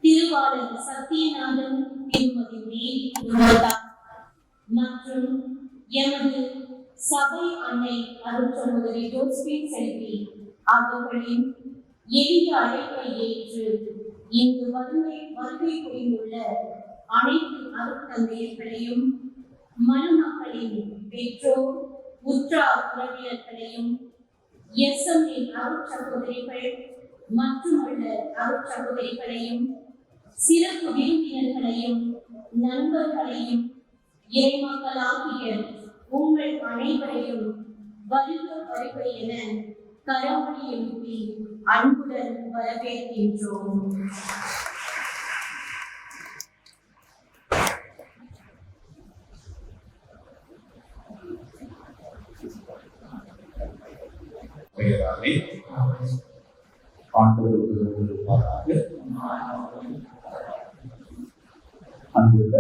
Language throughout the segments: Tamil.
திருவாளர் சத்யநாதன் திருமதி மற்றும் எமது சபை அன்னை அருட்சகோதரி ஜோஸ்பின் செல்வி அவர்களின் எளிய அழைப்பை ஏற்று இங்கு வருகை புரிந்துள்ள அனைத்து அருட்தந்தையர்களையும் மணமக்களின் பெற்றோர் உற்றார் உறவினர்களையும் எஸ்எம்மின் அருட்சகோதரிகள் மற்றுமுள்ள அருட்சகோதரிகளையும் சிறப்பு விருந்தினர்களையும் நண்பர்களையும் இறைமக்களாகிய உங்கள் அனைவரையும் வருக வருக என கரவொலி எழுப்பி அன்புடன் வரவேற்கின்றோம். அன்புள்ள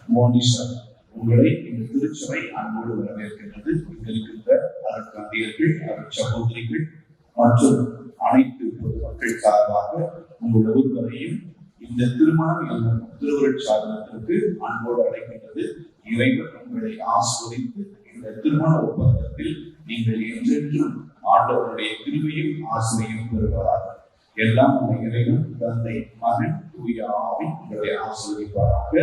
மோனிஷா, உங்களை இந்த திருச்சபை அன்போடு வரவேற்கின்றது. இங்கிருக்கின்ற அருட்தந்தையர்கள், அருட்சகோதரிகள் மற்றும் அனைத்து பொதுமக்கள் சார்பாக உங்கள் ஒவ்வொருவரையும் இந்த திருமணம் என்னும் திருவருட்சாதனத்திற்கு அன்போடு அழைக்கின்றது. இறைவன் உங்களை ஆஸ்வதித்து இந்த திருமண ஒப்பந்தத்தில் நீங்கள் என்றென்றும் ஆண்டவருடைய கிருபையும் ஆசிரியையும் பெறுவார். எல்லாம் உள்ள இறைவன், தந்தை, மகன், தூய ஆவி உங்களை ஆசீர்வதிப்பாராக.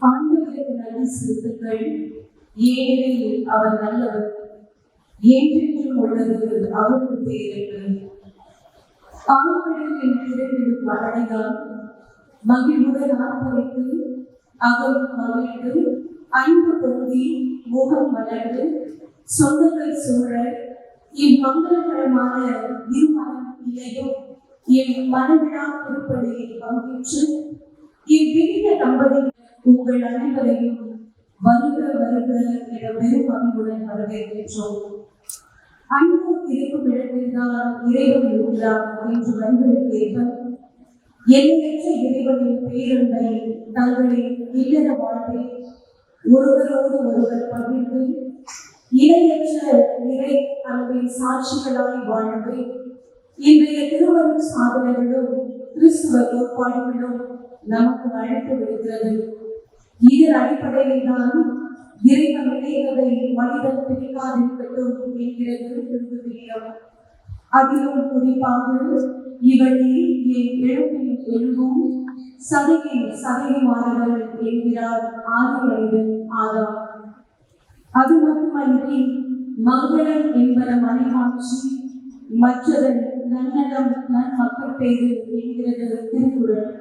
ஆண்டவருக்கு நன்றி செலுத்துங்கள். ஏனெனில் அவர் நல்லவர், என்றென்றும் உள்ளது அவருக்கு பேருக்கு. ஆண்களில் என் திரைவிடும் மழைதான் மகிழ்வுடன் ஆர்ப்பரித்து அவர் மகிழ்ந்து அன்பு பொருந்தி முகம் மலர்ந்து சொந்தங்கள் சூழ இம்மங்களகரமான இருமணம் இலையும் என் மனவிழா திருப்படியில் பங்கேற்று இவ்வினிய தம்பதி உங்கள் அனைவரையும் வருக வருக என பெரும் மகிழ்வுடன் வரவேற்கின்றோம். அன்பு இருக்கும் இடத்தில்தான் இறைவன் இருக்கிறார் என்று வரிகளுக்கு ஏற்ப எல்லையற்ற இறைவனின் பேரன்பை தங்களின் இல்லற வாழ்வில் ஒருவரோடு ஒருவர் பகிர்ந்து இணையற்ற நிறை அன்பின் சாட்சிகளாய் வாழ்வை இன்றைய திருவருட் சாதனைகளும் கிறிஸ்துவ கோட்பாடுகளும் நமக்கு அழைத்து விடுகிறது. இதன் அடிப்படையில் தான் இறைவன் இணைந்ததை மனிதன் பிரிக்காதிருக்கட்டும் என்கிறது திருவிவிலியம். அதிலும் குறிப்பாக இவளே என் எழுப்பின் எழுவும் சதையின் சதையுமானவள் என்கிறார் ஆதி மனிதன் ஆதாம். அது மட்டுமன்றி மங்களம் என்பன மனைமாட்சி, மற்றதன் நன்னலம் நன் மக்கள் பேரு என்கிறது திருக்குறள்.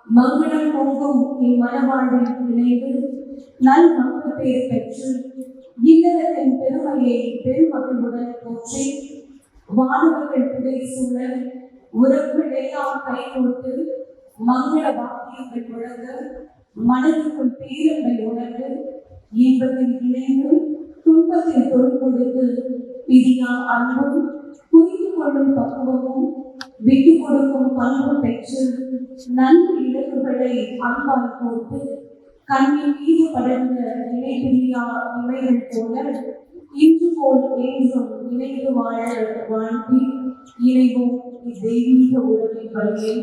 மங்களம் பொங்கும் இம்மனவாழ்வில் இணைந்து நல் மக்கள் பெயர் பெற்று இல்லறத்தின் பெருமையை பெருமகளுடன் போற்றி வானவர்கள் புதை சூழ உறவுகளெல்லாம் கை கொடுத்து மங்கள வாக்கியங்கள் முழங்க மனதிற்குள் பேரன்பை உணர்ந்து இன்பத்தில் இணைந்து துன்பத்தில் தொழில் கொடுத்து பிரியா அன்பும் புரிந்து கொள்ளும் பக்குவமும் விட்டு கொடுக்கும் பண்பும் பெற்று நன்கு இலக்குகளை அன்பால் போட்டு கண்ணின் மீது படர்ந்த நினைப்பிரியா இமைகள் போல இன்று போல் என்றும் இணைந்து வாழ வாழ்த்தி இணைவோம் இத்தெய்வீக உறவின் வழியை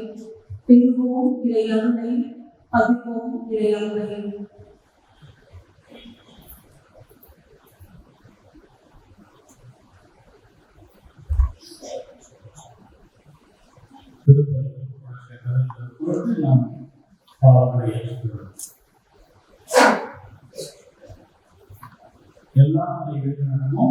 பெறுவோம் இறையருளை பதிவோம் இறையருளை. நாம் பாவங்களை ஏற்றுக்கிறோம். எல்லா நிகழ்ச்சிகளும்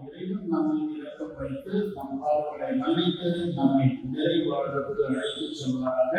இறைவன் நம்மை இறக்கம் வைத்து நம் பாவங்களை மன்னித்து நம்மை நிறைவாழ்வுக்கு அழைத்து செல்வதாக.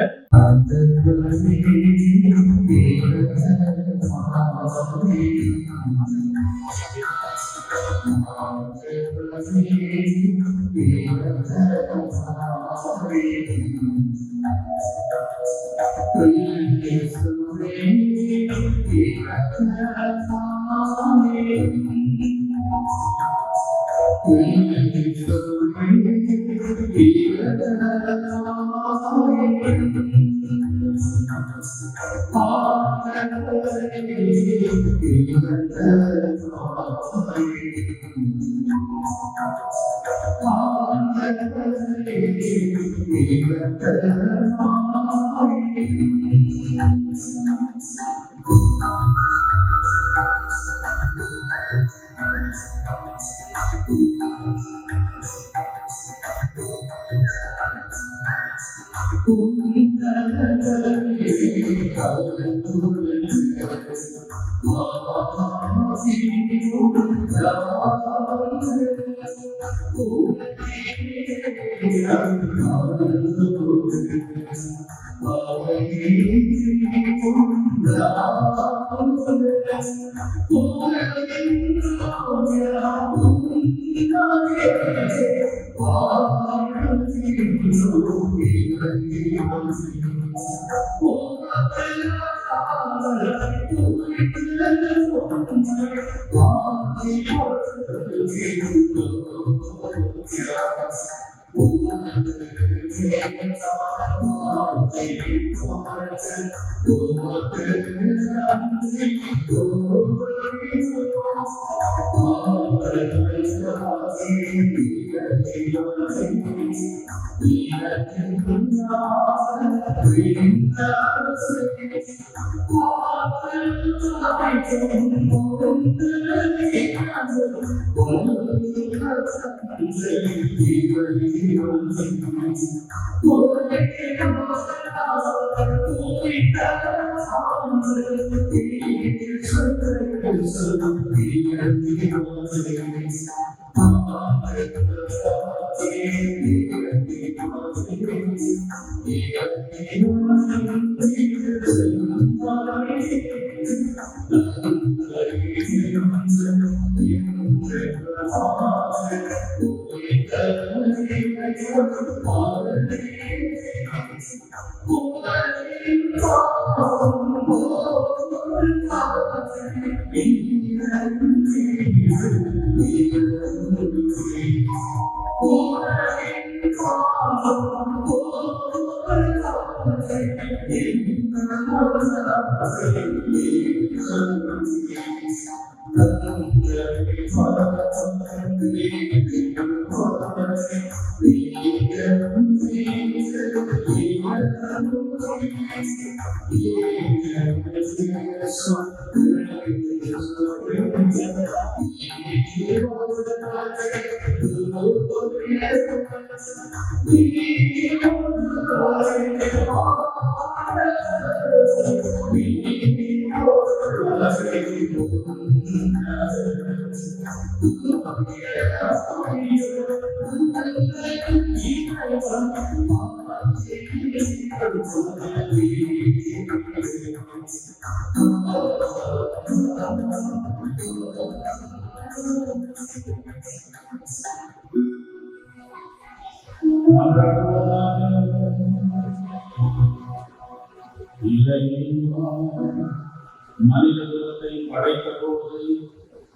மனிதத்தை படைத்த போது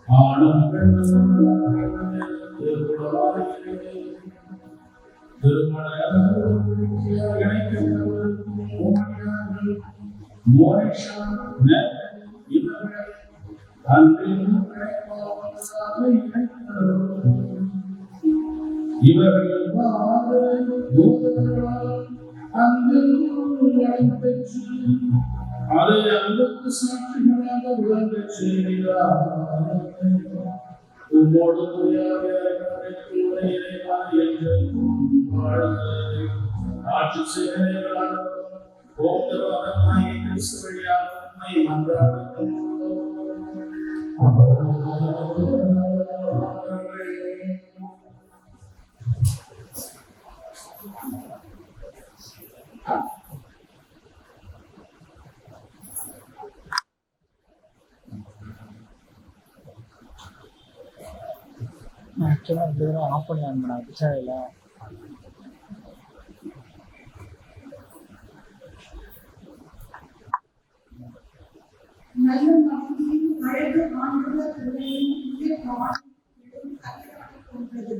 ஆணும் இவர்கள் பெற்று அதை அன்புக்கு சாட்சிகளாக விளங்கச் செய்கிறார். உம்மோடு ஆட்சி செய்கிறார். ஆஃப் பண்ணி ஆன் பண்ண பிரச்சனை நல்ல மனைவியின் அழகு ஆண்டவர் உலகின் கொண்டது.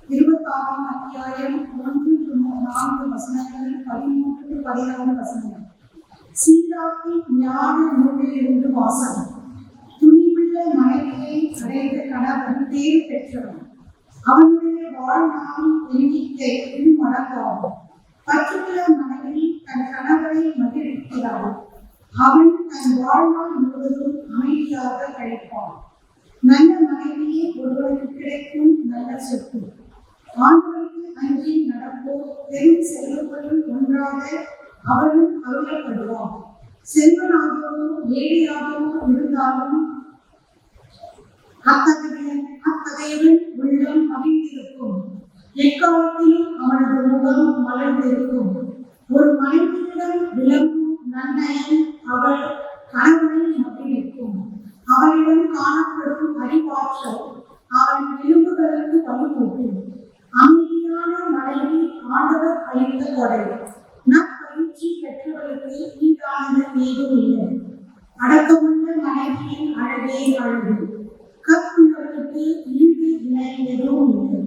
26ஆம் அத்தியாயம் 1-4 வசனங்கள், 13-16 வசனங்கள். சீராக்கி ஞான நூலிலிருந்து வாசகம். துணிவுள்ள மனைவியை அடைந்த கணவன் பேர் பெற்றவன். அவனுடைய வாழ்நாள் எண்ணிக்கை மடங்காகும். பற்றுள்ள மனைவி தன் கணவரை மகிழ்விக்கிறாள். அவன் தன் வாழ்நாள் முழுவதும் அமைதியாக கழிப்பான். நல்ல மனைவியே ஒருவருக்கு கிடைக்கும் நல்ல சொத்து. ஆண்டவருக்கு அஞ்சி நடப்போர் பெரும் செல்வங்களும் ஒன்றாக அவனும் அருளப்படுவான். செல்வனாகவோ ஏழையாகவோ இருந்தாலும் அத்தகையவன் உள்ளம் மகிழ்ந்திருக்கும். எக்காலத்திலும் அவனது முகம் மலர்ந்திருக்கும். ஒரு மனைவியிடம் விளங்கும் நன்னயம் அவள் கணவனை மகிழ்விக்கும். அவளிடம் காணப்படும் அறிவாற்றல் அவன் எலும்புகளுக்கு வலுவூட்டும். அமைதியான மனைவி ஆண்டவர் அளித்த கொடை. நற்பயிற்சி பெற்றவர்களுக்கு ஈடானது ஏதும் இல்லை. அடக்கமுள்ள மனைவியின் அழகே அழகு. கற்புள்ளவர்களுக்கு ஈடு இணை எதுவும் இல்லை.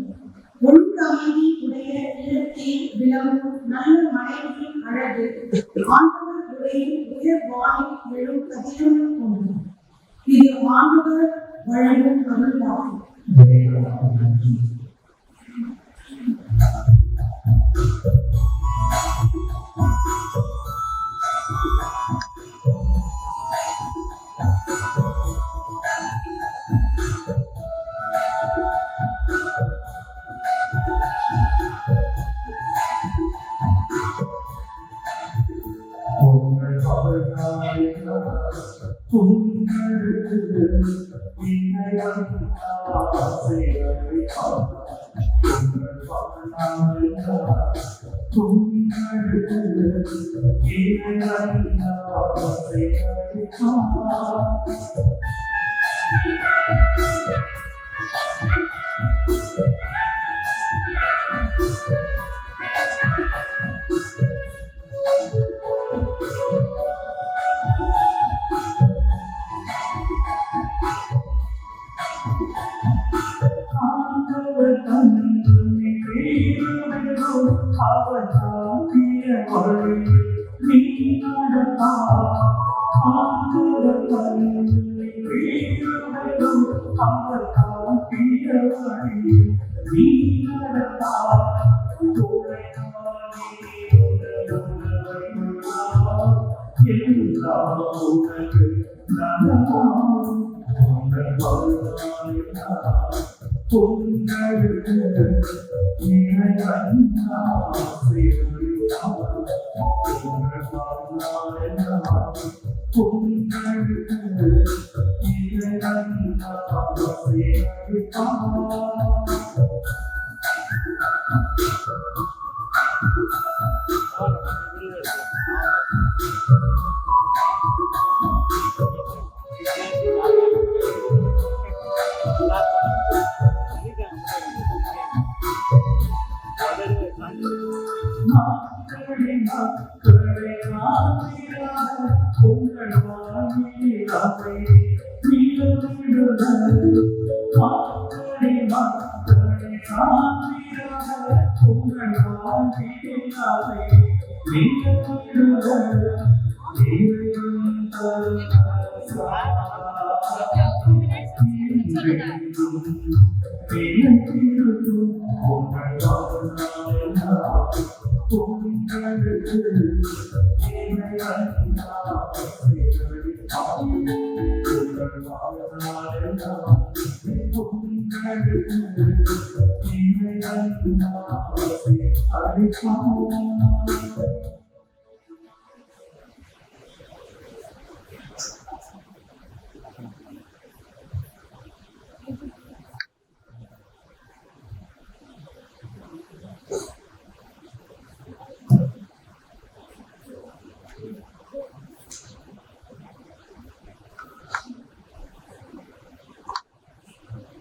ஒழுங்கமைதி உடைய இல்லத்தில் விளங்கும் நல்ல மனைவியின் அழகு ஆண்டவர் உரையில் உயர் வானில் எழும் கதிரும் கொண்டு. இது ஆண்டவர் வழங்கும் அருள்வாகும். Oh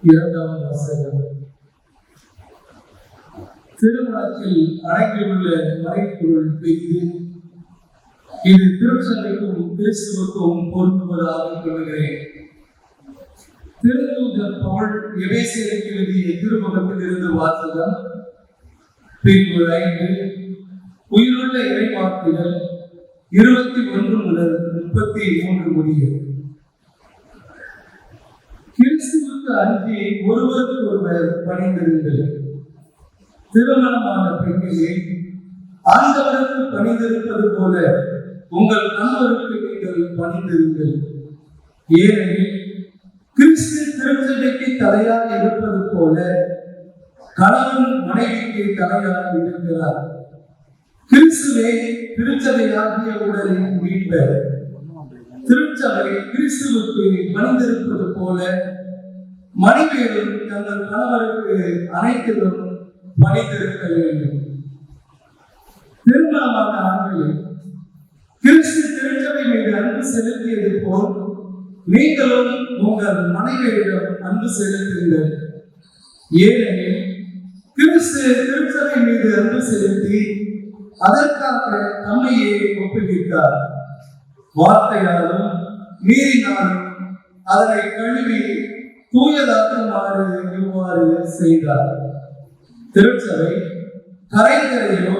இரண்டாவது வாசகம். திருமணத்தில் அடங்கியுள்ள மறைப்பொருள் பெரிது. இது திருச்சபைக்கும் கிறிஸ்துவுக்கும் பொருந்துவதாக கொள்கிறேன். திருத்தூதர் பவுல் எபேசியருக்கு எழுதிய திருமுகத்தில் இருந்து வாசகம். பிரிவு 5 உயிருள்ள இறைவாக்குகள் 21 முதல் 33 முடிய. கிறிஸ்துவுக்கு அஞ்சி ஒருவருக்கு ஒருவர் பணிந்திருங்கள். திருமணமான பெண்களே, ஆண்டவருக்கு பணிந்திருப்பது போல உங்கள் கணவருக்கு நீங்கள் பணிந்திருங்கள். ஏனெனில் கிறிஸ்து திருச்சபைக்கு தலையாக இருப்பது போல கணவன் மனைவிக்கு தலையாக இருக்கிறார். கிறிஸ்துவே திருச்சபையாகிய உடலின் மீட்பர். திருச்சபை கிறிஸ்துவுக்கு பணிந்திருப்பது போல மனைவியரும் தங்கள் கணவருக்கு அனைத்திலும் பணிந்திருக்க வேண்டும். திருமணமான ஆண்களே, கிறிஸ்து திருச்சபை மீது அன்பு செலுத்தியது போல் நீங்களும் உங்கள் மனைவியிடம் அன்பு செலுத்துங்கள். ஏனெனில் கிறிஸ்து திருச்சபை மீது அன்பு செலுத்தி அதற்காக தம்மையே ஒப்புவித்தார். வார்த்தையாலும் நீரினாலும் அதனை கழுவி தூயதாக்குமாறு இவ்வாறு செய்தார். திருச்சபை கரைகரையோ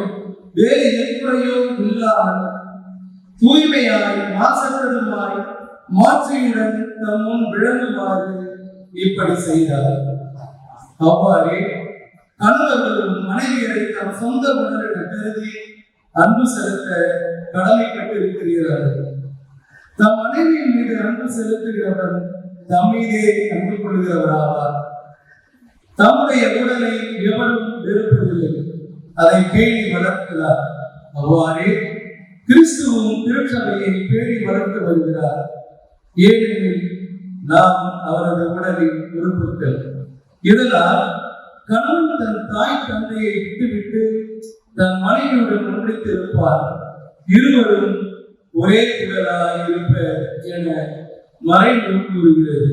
வேறு எக்குறையோ இல்லாமல் தூய்மையாய் மாசற்றதுமாய் மாற்றியுடன் தம் முன் விளங்குமாறு இப்படி செய்தார். அவ்வாறே கணவர்களும் மனைவியரை தம் சொந்த உணர்வை கருதி அன்பு செலுத்த கடமைப்பட்டிருக்கிறார்கள். தம் மனைவியின் மீது அன்பு செலுத்துகிறவன் தம் மீதே அன்பு கொள்கிறவராவார். தம்முடைய உடலை எவரும் வெறுப்பதில்லை, அதை பேணி வளர்க்கிறார். அவ்வாறே கிறிஸ்துவும் திருச்சபையை பேணி வளர்த்து வருகிறார். ஏனெனில் நாம் அவரது உடலின் உறுப்புகள். இதனால் கணவன் தன் தாய் தந்தையை விட்டுவிட்டு தன் மனைவியுடன் ஒன்றித்திருப்பார். இருவரும் ஒரே உடலாய் இருப்பர் என மறைநூல் கூறுகிறது.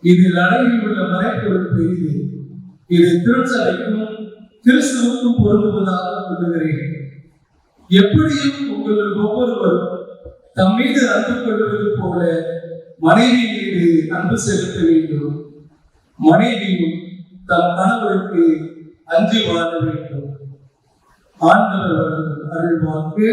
இதில் அடங்கியுள்ள மறைப்பொருள் பெரிது. இது திருச்சபைக்கும் கிறிஸ்துவுக்கும் பொருந்துவதாக கொள்ளுகிறேன். எப்படியும் உங்கள் ஒவ்வொருவரும் தம் மீது அன்பு கொள்வது போல மனைவி மீது அன்பு செலுத்த வேண்டும். மனைவியும் தம் கணவருக்கு அஞ்சி வாழ வேண்டும். ஆண்டவர் அருள்வாக்கு.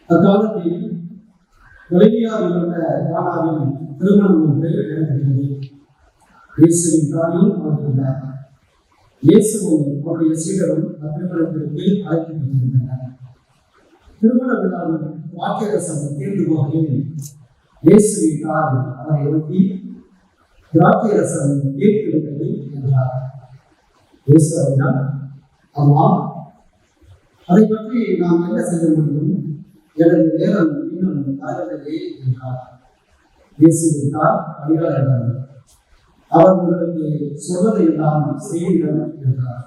அக்காலத்தில் கலிலியாவில் உள்ள கானாவில் திருமணம் ஒன்று நடைபெற்றது. இயேசுவின் தாயும் அவர்கள் இயேசுவும் அவருடைய சீடரும் அத்திருமணத்திற்கு அழைக்கப்பட்டிருந்தனர். திருமண விழாவில் வாக்கியரசம் தீர்ந்து போகையில் இயேசுவின் தாய் அவரை எழுப்பி திராட்சைரசம் தீர்த்து விட்டது என்றார். இயேசு அவர்கள், அம்மா, அதை பற்றி நாம் என்ன செய்ய முடியும்? எனது நேரம் இன்னும் வரவில்லையே என்றார். இயேசுவின் தாய் அடியாளர்கள், அவர் உங்களுக்கு சொல்வதை எல்லாம் செய்யுங்கள் என்றார்.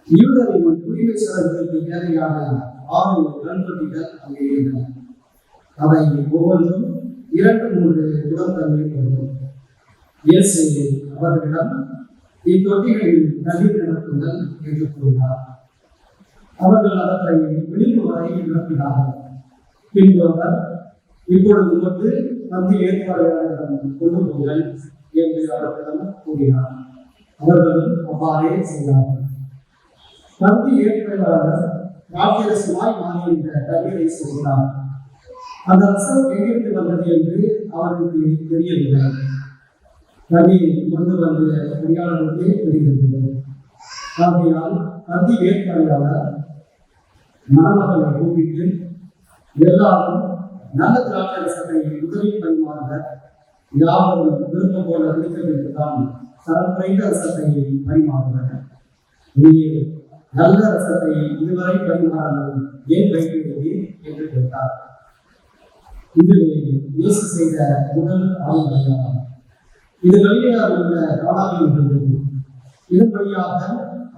யூதரின் தூய்மை சடங்குகளுக்கு தேவையான 6 கண்கொட்டிகள் அங்கே இருந்தன. அவை ஒவ்வொன்றும் 2-3 குடம் தண்ணீர் கொள்ளும். இயேசு அவர்களிடம், இத்தொட்டிகளில் தண்ணீர் நிரப்புங்கள் என்று கூறினார். அவர்கள் அவற்றை விளிம்பு வரை நிரப்பினார்கள். பின்பு அவர், இப்பொழுது கொண்டு பந்தி ஏற்பாடுகளிடம் கொண்டு போங்கள் என்று அவர்களிடம் கூறினார். அவர்களும் அவ்வாறே செய்தார்கள். பந்தி ஏற்பாளர் ராட்சசமாய் மாறியிருந்த தண்ணீரை சொல்கிறார். அந்த ரசம் எங்கிருந்து வந்தது என்று அவருக்கு தெரியவில்லை. தண்ணீர் கொண்டு வந்த பணியாளர்களுக்கே தெரிந்திருந்தது. ஆகையால் பந்தி ஏற்பாளர் மணமக்களை கூப்பிட்டு, எல்லாரும் நல்ல திராட்சை ரசத்தை முதலில் பரிமாறுக, யாவரும் விருப்பம் போல குடிக்க வேண்டுதான் தரம் குறைந்த ரசத்தை பரிமாறுக. நீர் நல்ல ரசத்தை இதுவரை பரிமாறாமல் ஏன் வைக்கிறீர்கள் என்று கேட்டார். இதுவே இயேசு செய்த முதல் ஆய்வாகும். இது கலிலேயாவில் உள்ள கானாவில் இருந்தது. இதன் வழியாக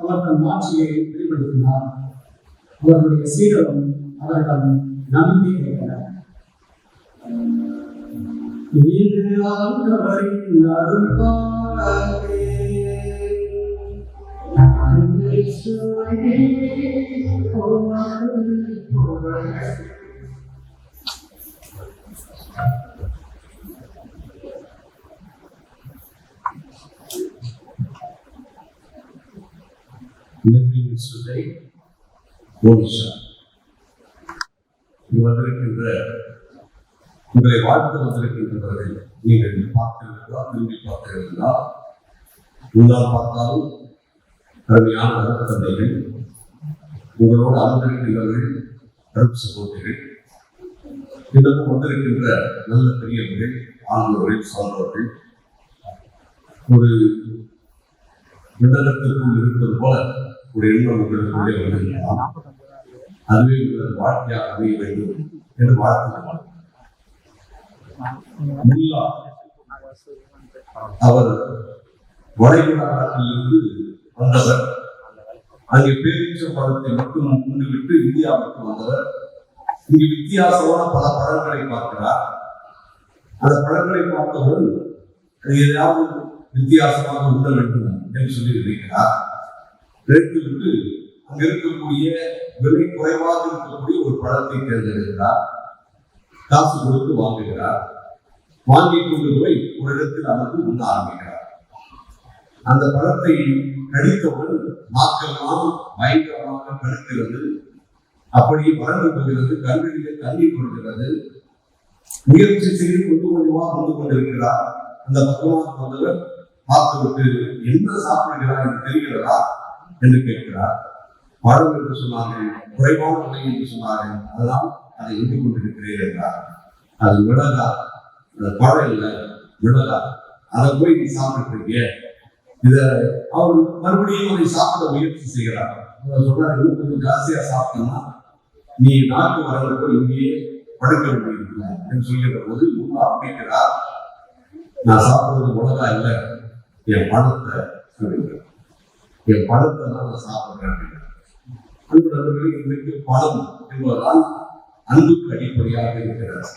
அவர் தன் மாட்சியை வெளிப்படுத்தினார். அவர்களுடைய சீடரும் அவர்கள் நம்பிக்கை கொண்டனர். இது ஆண்டவரின் அருள்வாக்கே. வந்திருக்கின்ற உங்களை வாழ்த்து வந்திருக்கின்றவர்கள் நீங்கள் பார்த்திருந்தா, திரும்பி பார்த்திருந்தா, முன்னால் பார்த்தாலும் அருமையான அருட்தந்தைகள், உங்களோடு அமர்ந்திருக்கின்றவர்கள் அருட் சகோதரிகள், இதற்கும் வந்திருக்கின்ற நல்ல பெரியவர்கள், ஆண்களோர்கள், சான்றோர்கள், ஒரு விண்ணகத்திற்குள் இருப்பது போல ஒரு எண்ணம் உங்களுக்குள்ளே வந்திருக்கலாம். அதுவே உங்கள் வாழ்க்கையாக அமைய வேண்டும் என்று வாழ்த்துகிறார். அவர் வளைகுடா நாட்டிலிருந்து வந்தவர். அங்கே பேரீச்ச பழத்தை மட்டும் உண்டுவிட்டு இந்தியாவுக்கு வந்தவர். இங்கு வித்தியாசமான பல பழங்களை பார்க்கிறார். அந்த பழங்களை பார்த்தவர் எதையாவது வித்தியாசமாக உண்ண வேண்டும் என்று சொல்லி நினைக்கிறார். நினைத்துவிட்டு அங்க இருக்கக்கூடிய விலை குறைவாக இருக்கக்கூடிய ஒரு பழத்தை தேர்ந்தெடுக்கிறார். காசு கொடுத்து வாங்குகிறார். வாங்கி கொண்டு போய் ஒரு இடத்தில் அமர்ந்து உண்ண ஆரம்பிக்கிறார். அந்த பழத்தை கடித்தவுடன் நாக்கெல்லாம் பயங்கரமாக கடுக்கிறது. அப்படியே வறண்டு போகிறது, கண்களிலே தண்ணீர் கொடுக்கிறது. முயற்சி செய்து கொஞ்சம் கொஞ்சமா வந்து கொண்டிருக்கிறார். அந்த பக்கமாக வந்தவர் பார்த்துவிட்டு என்ன சாப்பிடுகிறார் என்று தெரிகிறதா என்று கேட்கிறார். பழம் என்று சொன்னார்கள், குறைவான விலை என்று சொன்னார்கள், அதனால் அதை எண்ணி கொண்டிருக்கிறேன் என்றார். அது மிளகா, அந்த பழம் இல்லை மிளகா, அதை போய் நீ சாப்பிட்டுருக்கீங்க. இத அவர் மறுபடியும் அதை சாப்பிட முயற்சி செய்கிறார். அவர் சொல்றாரு, இன்னும் கொஞ்சம் ஜாஸ்தியா சாப்பிட்டோம்னா நீ நாட்டு வரலுக்கு இங்கேயே படுக்க வேண்டியிருக்கும் என்று சொல்கிற போது இவங்க அப்படிங்கிறார், நான் சாப்பிடுறது மிளகா இல்லை, என் பணத்தை சொல்லுகிறேன், என் பணத்தை தான் நான் சாப்பிடுறேன் அப்படின்னா. அன்பு நண்பர்களே, இன்றைக்கு பணம் என்பதுதான் அன்புக்கு அடிப்படையாக இருக்கிறார்.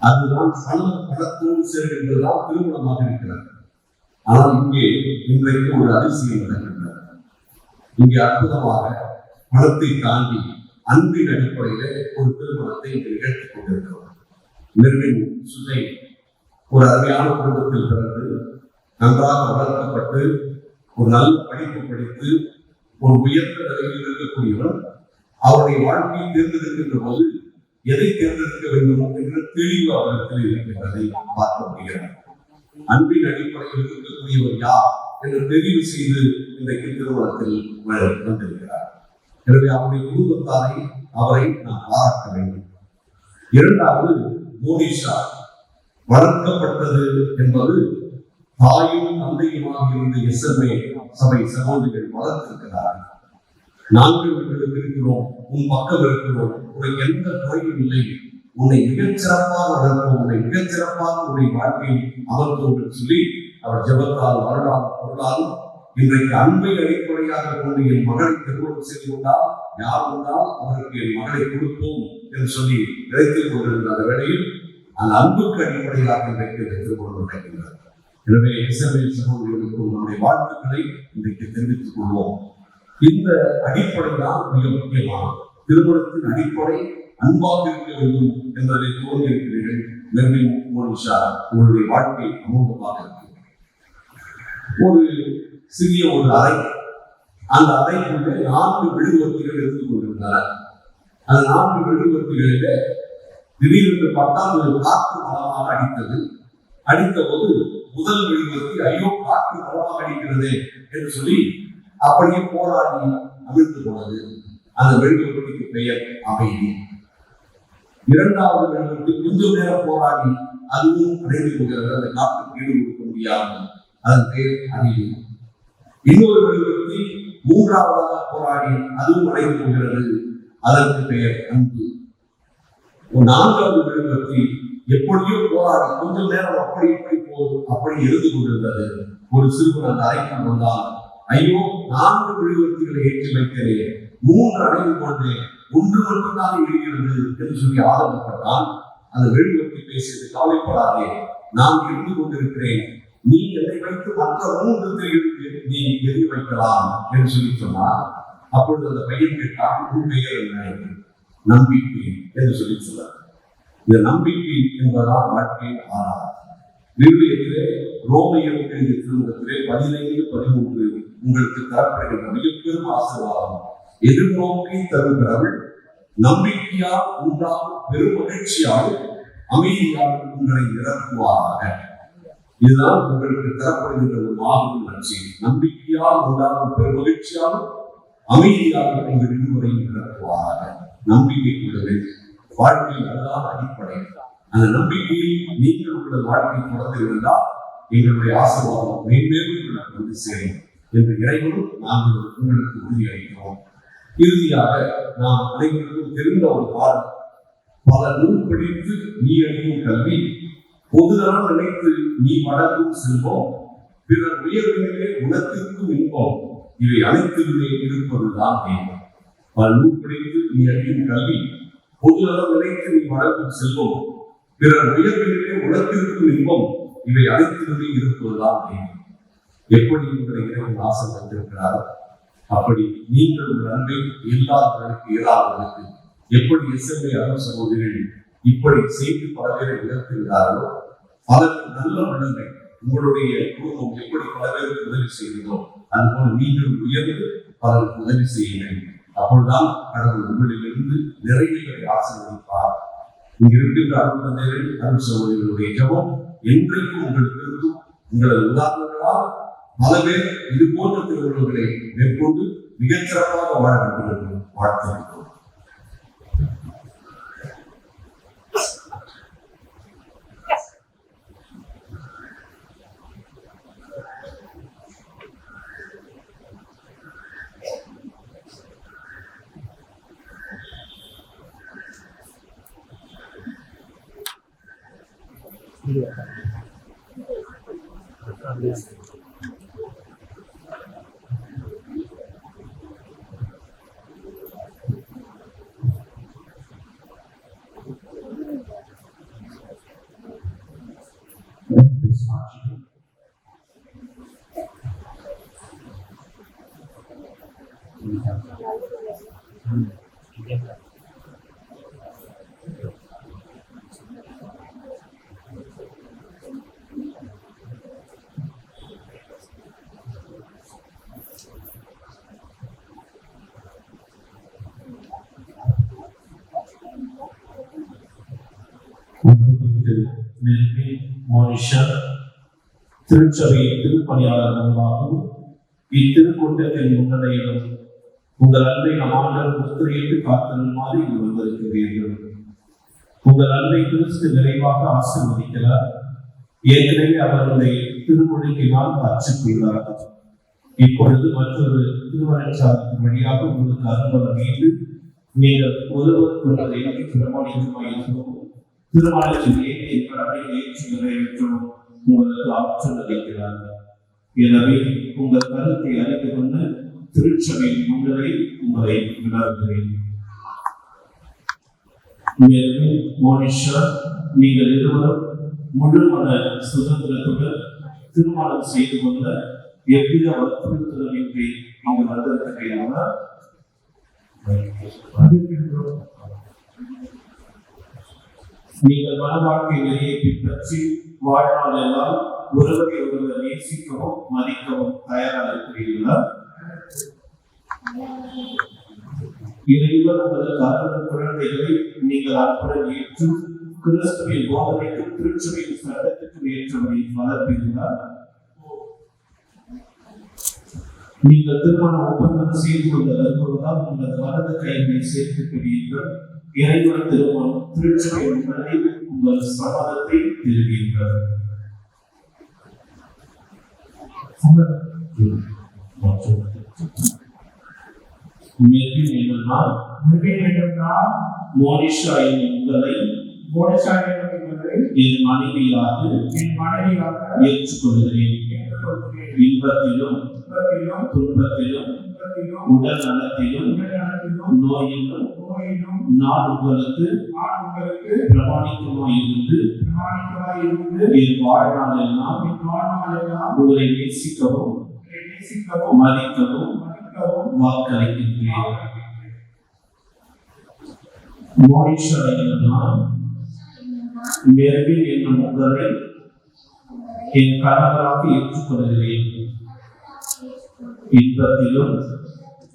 அதுதான் பணம் பணத்தோடு சேர்கின்றதுதான் திருமணமாக இருக்கிறார். ஆனால் இங்கே இன்றைக்கு ஒரு அதிசயம் நடக்கின்றது. இங்கே அற்புதமாக பணத்தை தாண்டி அன்பின் அடிப்படையிலே ஒரு திருமணத்தை இங்கு நிகழ்த்திக் கொண்டிருக்கிறோம். மெர்வின் சுதை ஒரு அருமையான குடும்பத்தில் பிறந்து நன்றாக வளர்க்கப்பட்டு ஒரு நல்ல படிப்பு படித்து ஒரு உயர்ந்த நிலையில் இருக்கக்கூடியவர் அவருடைய வாழ்க்கையை தேர்ந்தெடுக்கின்ற போது எதை தேர்ந்தெடுக்க வேண்டும் என்ற தெளிவு அவரிடத்தில் இருக்கின்றதை பார்க்க முடிகிறது. அன்பின் அடிப்படையில் இருக்கக்கூடியவர் யார் என்று தெரிவு செய்து இன்றைக்கு திருமணத்தில் வந்திருக்கிறார். எனவே அவருடைய குடும்பத்தாரை அவரை நாம் பாராட்ட வேண்டும். இரண்டாவது, மோனிஷா வளர்க்கப்பட்டது என்பது தாயும் தந்தையுமாக இருந்த எஸ்எம்ஏ சபை சகோதரிகள் வளர்த்திருக்கிறார்கள். நாங்கள் உங்களுக்கு இருக்கிறோம், உன் பக்கம் இருக்கிறோம், உனக்கு எந்த குறையும் இல்லை, உன்னை மிகச்சிறப்பாக வளர்ப்போம், உன்னை மிகச்சிறப்பாக உன்னுடைய வாழ்க்கையை அமர்த்தோம் என்று சொல்லி அவர் ஜெபத்தால் பொருளாலும் இன்றைக்கு அன்பை அடிப்படையாக கொண்டு என் மகளை திருமணம் செய்து கொண்டால் யார் வந்தால் அவருக்கு என் மகளை கொடுப்போம் என்று சொல்லி நினைத்துக் கொண்டிருந்த அந்த வேளையில் அந்த அன்புக்கு அடிப்படையாக இன்றைக்கு திருமணம் நடக்கின்றது. எனவே இஸ்ரவேல் சகோதரிகளுக்கும் நம்முடைய வாழ்த்துக்களை இன்றைக்கு தெரிவித்துக் கொள்வோம். இந்த அடிப்படை தான் மிக முக்கியமான திருமணத்தின் அடிப்படை அன்பாக இருக்க வேண்டும் என்பதை தோன்றியிருக்கிறீர்கள். மெர்வின், மோனிஷா, உங்களுடைய வாழ்க்கை அமோகமாக இருக்கு. ஒரு சிறிய ஒரு அறை, அந்த அறைக்குள்ளே 4 மெழுகுவர்த்திகள் இருந்து கொண்டிருந்தன. அந்த 4 மெழுகுவர்த்திகளில திடீரென்று பார்த்தால் ஒரு காற்று பலமாக அடித்தது. அடித்த போது முதல் மெழுகுவர்த்தி ஐயோ காற்று பலமாக அடிக்கிறது என்று சொல்லி அப்படியே போராடி அமிழ்ந்து போனது. அந்த மெழுகுவர்த்திக்கு பெயர் அமைதி. இரண்டாவது மெழுகுவர்த்தி கொஞ்சம் நேரம் போராடி அதுவும் அடைந்து போகிறது. அந்த காற்றுக்கு ஈடு கொடுக்க முடியாமல் அதன் பெயர் அமைதி. இன்னொரு மெழுகுவர்த்தி மூன்றாவதாக போராடி அதுவும் அடைந்து போகிறது. அதற்கு பெயர் அன்பு. 4வது மெழுகுவர்த்தி எப்படியோ போராடி கொஞ்சம் நேரம் அப்படி இருந்து கொண்டிருந்தது. ஒரு சிறுவன் அந்த அறைக்கு வந்தால், ஐயோ 4 மெழுகுவர்த்திகளை ஏற்றி வைத்தேனே, 3 அடைந்து கொண்டேன், 1 மட்டும்தான் இருக்கிறது என்று சொல்லி ஆதரப்பட்டால் அந்த மெழுகுவர்த்தி பேசியது, கவலைப்படாதே, நான் இருந்து கொண்டிருக்கிறேன், நீ என்னை வைத்து மற்ற 3 திரைகளுக்கு நீ எரிய வைக்கலாம் என்று சொல்லி சொன்னார். அப்பொழுது அந்த பையன் கேட்டால், உன் பெயர் என்ன? நம்பிக்கை என்று சொல்லி சொன்னார். இந்த நம்பிக்கை என்பதால் வாழ்க்கையின் ஆறார். விவிலியத்திலே ரோமையர் எழுதிய திருமுகத்திலே 15:13 உங்களுக்கு தரப்படுகின்ற மிகப்பெரும் ஆசீர்வாதம். எதிர்நோக்கி தருகிறவள் நம்பிக்கையால் உண்டாகும் பெரும் மகிழ்ச்சியால் அமைதியால் உங்களை நிரப்புவாராக. இதுதான் உங்களுக்கு தரப்படுகின்ற ஒரு மாபெரும் லட்சியம். நம்பிக்கையால் உண்டாகும் பெரும் மகிழ்ச்சியால் அமைதியால் உங்கள் இருவரையும் நிரப்புவாராக. நம்பிக்கை கொள்ளவே வாழ்க்கையில் அதுதான் அடிப்படை. அந்த நம்பிக்கையில் நீங்கள் உங்கள் வாழ்க்கையை தொடர்ந்து இருந்தால் எங்களுடைய ஆசீர்வாதம் மேன்மேலும் வந்து சேரும் என்று இறைவனும் நாங்கள் உங்களுக்கு உறுதியளிக்கிறோம். இறுதியாக நாம் அனைவருக்கும் தெரிந்த ஒரு பாடல், பல நூல் படித்து நீ அணியும் கல்வி, பொதுநலம் நினைத்து நீ வளர்க்கும் செல்வம், பிறர் உயர்விலே உணர்த்திற்கும் இன்பம், இவை அனைத்திலுமே இருப்பதுதான் தெய்வம். பல நூல் படித்து நீ அணியும் கல்வி, பொதுநலம் நினைத்து நீ வளர்க்கும் செல்வம், பிறர் உயர்விலே உணர்த்திற்கும் இன்பம், இவை அனைத்திலுமே இருப்பதுதான் தெய்வம். எப்படி உங்களை இறைவன் ஆசை தந்திருக்கிறாரோ அப்படி நீங்கள் உங்கள் அன்பை இல்லாதவர்களுக்கு இயலாதவர்களுக்கு எப்படி எஸ்எம்ஏ அருள் சகோதரிகள் இப்படி செய்து பல பேரை உயர்த்துகிறார்களோ, பல நல்ல உள்ளங்கள் உங்களுடைய குடும்பம் எப்படி பல பேருக்கு உதவி செய்கிறதோ அதுபோல நீங்கள் உயர்ந்து பலருக்கு உதவி செய்யுங்கள். அப்பொழுதுதான் கடவுள் உங்களிலிருந்து நிறைவுகளை ஆசீர்வதிப்பார். இங்க இருக்கின்ற அருள் தந்தைகள், அருள் சகோதரிகளுடைய ஜெபம் என்றைக்கும் உங்களுக்கு இருக்கும். உங்களது உதாரணங்களால் பல பேர் இது போன்ற திருவுருவங்களை மேற்கொண்டு மிகச்சிறப்பாக வாழ வேண்டும் என்று வாழ்த்துகிறோம். திருச்சபையின் திருப்பணியாளர்களாகவும் இத்திருக்கூட்டத்தின் முன்னணியிலும் உங்கள் அன்பை நம் ஆண்டவர் முத்திரையிட்டு காத்திருமாறு இங்கு வந்திருக்கிறீர்கள். உங்கள் அன்பை கிறிஸ்து நிறைவாக ஆசீர்வதிக்கிறார். ஏற்கனவே அவருடைய திருமொழிக்கினால் அச்சுக்கொள்கிறார். இப்பொழுது மற்றொரு திருவருட்சாதத்தின் வழியாக உங்களுக்கு அருள்வர மீது நீங்கள் ஒருவருக்கொருவரை பிரமாணிக்கமாயிருக்கிறோம். திருமணத்தில் ஏற்றிய கடமையை ஏற்றி நிறைவேற்றவும் உங்களுக்கு ஆற்றல் அளிக்கிறார். எனவே உங்கள் கருத்தை அறிந்து கொண்டு திருச்சபையின் முன்னரை உங்களை விளக்குகிறேன். மேலும் மோனிஷா, நீங்கள் இருவரும் முழு மன சுதந்திரத்துடன் திருமணம் செய்து கொள்ள எவ்வித வற்புறுத்தலின்றி இங்கு வந்திருக்கிறீர்களா? நீங்கள் மன வாழ்க்கை நெறியை பின்பற்றி வாழ்நாள் எல்லாம் ஒருவரை ஒருவர் நேசிக்கவும் மதிக்கவும் தயாராக இருக்கிறீர்களா? இறைவன் உங்களுக்கு அருளும் குழந்தைகளை நீங்கள் அன்புடன் ஏற்று கிறிஸ்துவின் போதனைக்கும் திருச்சபையின் சட்டத்துக்கும் ஏற்றபடி வளர்ப்பீர்களா? நீங்கள் திருமண ஒப்பந்தம் செய்து கொள்ள வருவதால் உங்களது வலது கைகளை சேர்த்து பிடியுங்கள். இறைவன் திருமணம் திருச்சபையின் முன்னணியில் உங்கள் சம்மதத்தை தெரிவியுங்கள். மோனிஷா என்னும் உங்களை என் மனைவியாக ஏற்றுக்கொள்கிறேன். இன்பத்திலும் துன்பத்திலும் உடல் நலத்திலும் நோயிலும் நான் உங்களுக்கு பிரமாணிக்கமாயிருந்து என் வாழ்நாள் எல்லாம் உங்களை நேசிக்கவும் மதிக்கவும் வாக்களிக்கின்றேன். மோனிஷா நான் மெர்வின் என்னும் உங்களை என் கணவராக ஏற்றுக்கொள்கிறேன். இன்பத்திலும்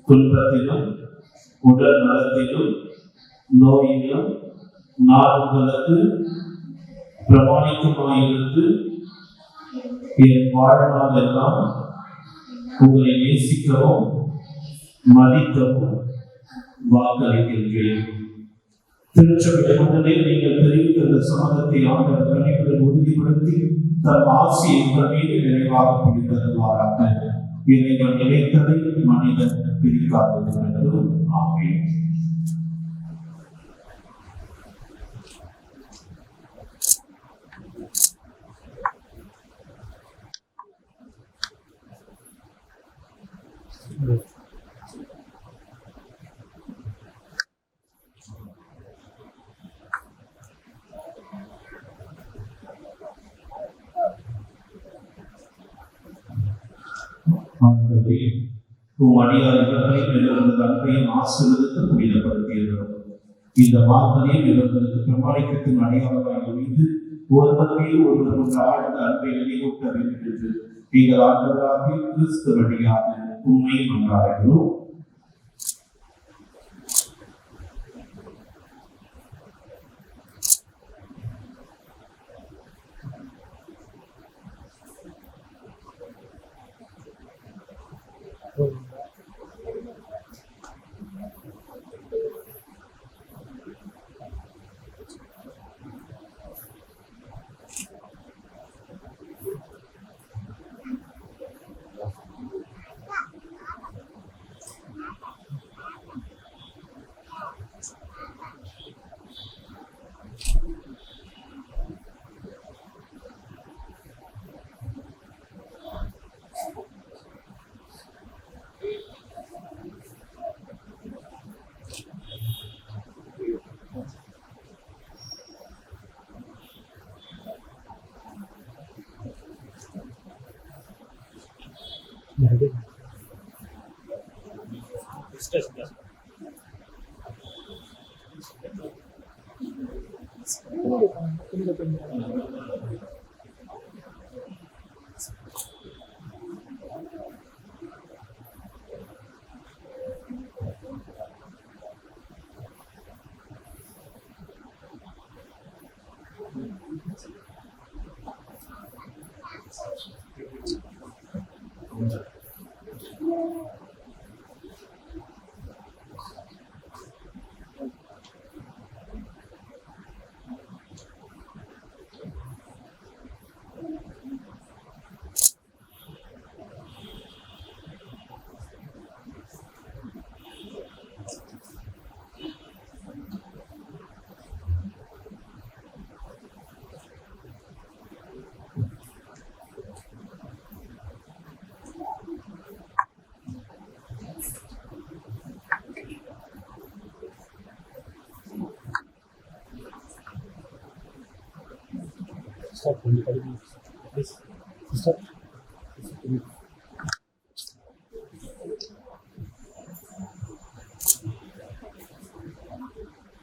துன்பத்திலும் உடல் நலத்திலும் நோயிலும் நான் உங்களுக்கு பிரமாணிக்கமாயிருந்து என் வாழ்நாள் எல்லாம் உங்களை நேசிக்கவும் மதிக்கவும் வாக்களிக்கின்றேன். திருச்சபை முன்னணியில் நீங்கள் தெரிவித்த சமூகத்தை ஆண்டவர் கணிப்புடன் உறுதிப்படுத்தி தன் ஆசையை உங்கள் மீது நிறைவாக பிடித்தருவாராக. இறைவன் நினைத்ததை மனிதன் பிரிக்காதது என்று ஆமென். அன்பையும் ஆசீர்வதித்து புனிதப்படுத்தியிருக்கிறோம். இந்த வார்த்தையை இவர்களுக்கு பிரமாணிக்கத்தின் அடையாளமாக வைத்து ஒருவர் மீது ஒருவர் கொண்ட ஆழ்ந்த அன்பை நினைவூட்ட வேண்டும் என்று நீங்கள் ஆண்டவராகிய கிறிஸ்து வழியாக உண்மை கொண்டாடுகிறோம்.